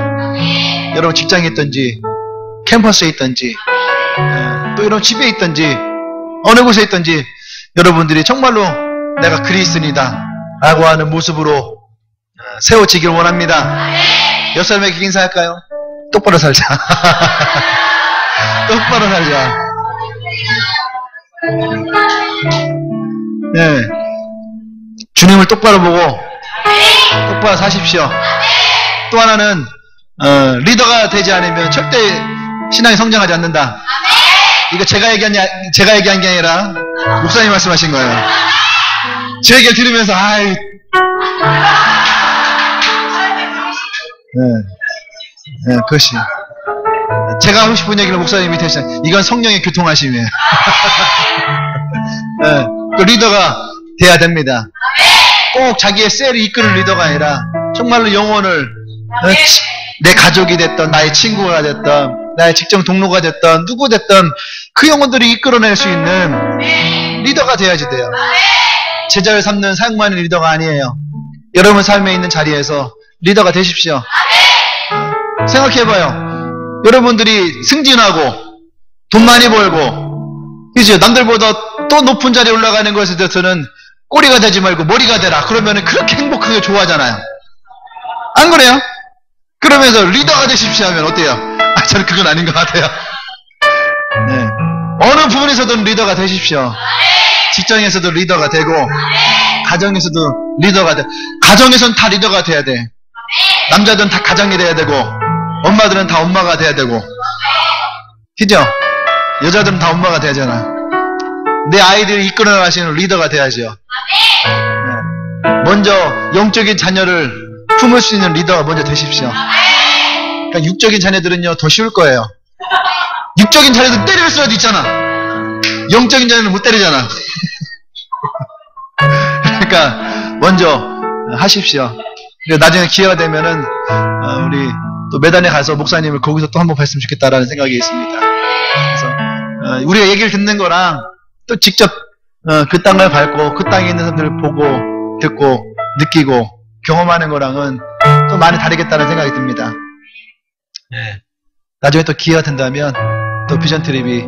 여러분 직장에 있든지 캠퍼스에 있든지 또 여러분 집에 있든지 어느 곳에 있든지 여러분들이 정말로 내가 그리스도인이다 라고 하는 모습으로 세워지길 원합니다. 옆 사람에게 인사할까요? 똑바로 살자. 똑바로 살자. 네. 주님을 똑바로 보고 똑바로 사십시오. 또 하나는 리더가 되지 않으면 절대 신앙이 성장하지 않는다. 이거 제가 얘기한 게 아니라 목사님 말씀하신 거예요. 제 얘기를 들으면서 그것이 제가 하고 싶은 얘기를 목사님이 대신 이건 성령의 교통하심이에요. 그 리더가 돼야 됩니다. 꼭 자기의 셀을 이끄는 리더가 아니라 정말로 영혼을 내 가족이 됐던 나의 친구가 됐던 나의 직장 동료가 됐던 누구 됐던 그 영혼들이 이끌어낼 수 있는 리더가 돼야지 돼요. 제자를 삼는 사역만의 리더가 아니에요. 여러분 삶에 있는 자리에서 리더가 되십시오. 생각해봐요. 여러분들이 승진하고 돈 많이 벌고 그죠? 남들보다 또 높은 자리에 올라가는 것에 대해서는 꼬리가 되지 말고 머리가 되라. 그러면 그렇게 행복하게 좋아하잖아요. 안 그래요? 그러면서 리더가 되십시오 하면 어때요? 저는 그건 아닌 것 같아요. 네. 어느 부분에서든 리더가 되십시오. 직장에서도 리더가 되고 가정에서도 리더가 돼. 가정에서는 다 리더가 돼야 돼. 남자들은 다 가장이 돼야 되고 엄마들은 다 엄마가 돼야 되고 그죠? 여자들은 다 엄마가 돼야잖아. 내 아이들을 이끌어 나가시는 리더가 돼야죠. 네. 먼저 영적인 자녀를 품을 수 있는 리더가 먼저 되십시오. 그러니까 육적인 자녀들은요 더 쉬울 거예요. 육적인 자녀들 때릴 수라도 있잖아. 영적인 자녀는 못 때리잖아. 그러니까 먼저 하십시오. 나중에 기회가 되면은 우리 또 매단에 가서 목사님을 거기서 또 한번 뵀으면 좋겠다라는 생각이 있습니다. 그래서 우리가 얘기를 듣는 거랑 또 직접 그 땅을 밟고 그 땅에 있는 사람들을 보고 듣고 느끼고 경험하는 거랑은 또 많이 다르겠다는 생각이 듭니다. 네. 나중에 또 기회가 된다면 또 비전 트립이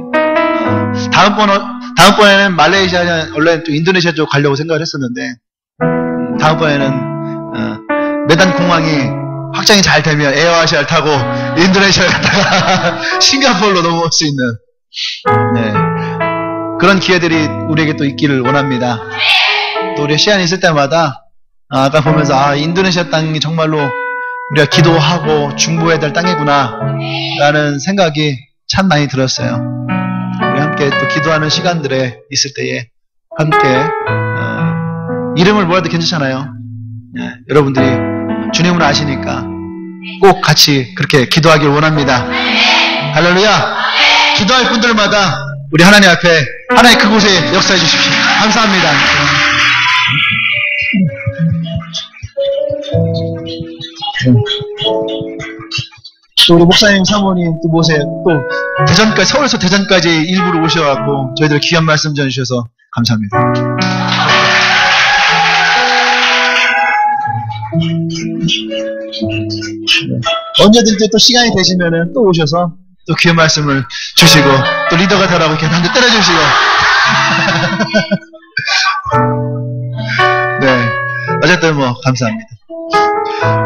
다음번에는 말레이시아 원래 또 인도네시아 쪽 가려고 생각을 했었는데 다음번에는 메단 공항이 확장이 잘 되면 에어아시아를 타고 인도네시아를 갔다가 싱가포르로 넘어올 수 있는 네. 그런 기회들이 우리에게 또 있기를 원합니다. 또 우리가 시간이 있을 때마다 아까 보면서 인도네시아 땅이 정말로 우리가 기도하고 중보해야 될 땅이구나 라는 생각이 참 많이 들었어요. 우리 함께 또 기도하는 시간들에 있을 때에 함께 이름을 몰라도 괜찮잖아요. 네, 여러분들이 주님을 아시니까 꼭 같이 그렇게 기도하길 원합니다. 할렐루야. 기도할 분들마다 우리 하나님 앞에 하나님 그곳에 역사해 주십시오. 감사합니다. 또 우리 목사님 사모님 또 모세 또 대전까지 서울에서 대전까지 일부러 오셔갖고 저희들 귀한 말씀 전해주셔서 감사합니다. 언제든지 또 시간이 되시면은 또 오셔서 또 귀한 말씀을 주시고 또 리더가 되라고 이렇게 한 대 때려주시고 네 어쨌든 뭐 감사합니다.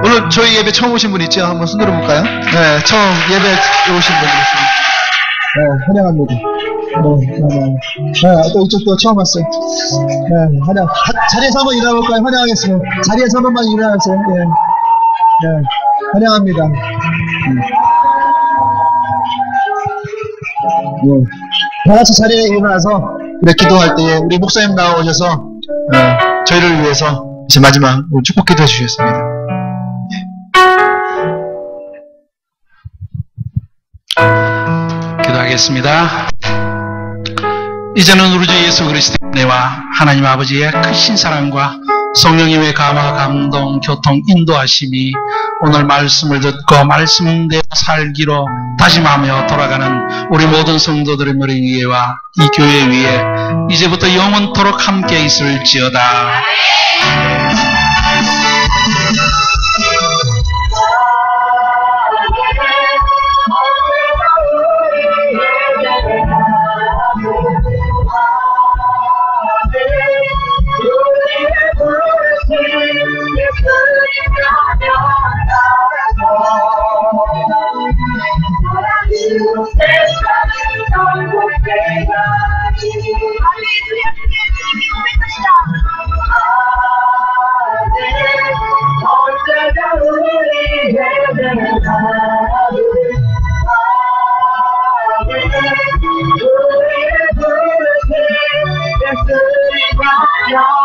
오늘 저희 예배 처음 오신 분 있죠? 한번 손 들어볼까요? 네 처음 예배 오신 분 있습니다. 네 환영합니다. 네, 또 이쪽도 처음 왔어요. 네 환영. 자리에서 한번 일어나볼까요? 환영하겠습니다. 자리에서 한 번만 일어나세요. 네, 네 환영합니다. 다 같이 자리에 일어나서 우리 기도할 때에 우리 목사님 나오셔서 저희를 위해서 이제 마지막 축복 기도해 주셨습니다. 기도하겠습니다. 이제는 우리 주 예수 그리스도의 은혜와 하나님 아버지의 크신 사랑과 성령님의 감화, 감동, 교통, 인도하심이 오늘 말씀을 듣고 말씀대로 살기로 다짐하며 돌아가는 우리 모든 성도들의 머리 위에와 이 교회 위에 이제부터 영원토록 함께 있을지어다. Yeah.